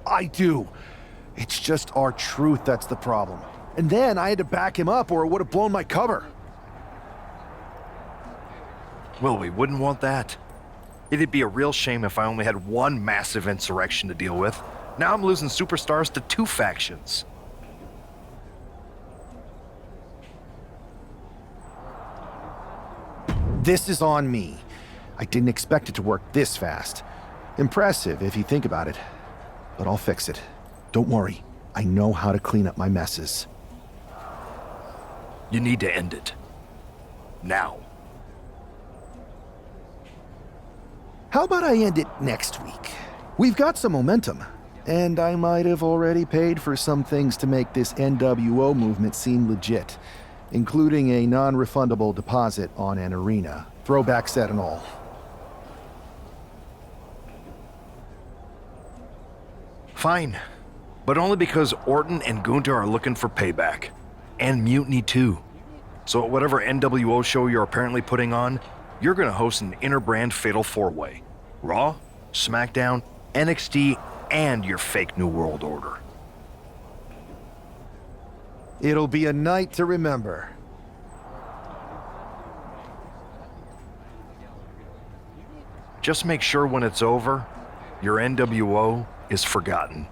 I do. It's just our truth that's the problem. And then I had to back him up or it would have blown my cover. Well, we wouldn't want that. It'd be a real shame if I only had one massive insurrection to deal with. Now I'm losing superstars to two factions. This is on me. I didn't expect it to work this fast. Impressive if you think about it. But I'll fix it. Don't worry. I know how to clean up my messes. You need to end it. Now. How about I end it next week? We've got some momentum. And I might have already paid for some things to make this NWO movement seem legit, including a non-refundable deposit on an arena, throwback set and all. Fine. But only because Orton and Gunther are looking for payback. And Mutiny too. So at whatever NWO show you're apparently putting on, you're gonna host an inter-brand fatal four-way. Raw, SmackDown, NXT, and your fake New World Order. It'll be a night to remember. Just make sure when it's over, your NWO is forgotten.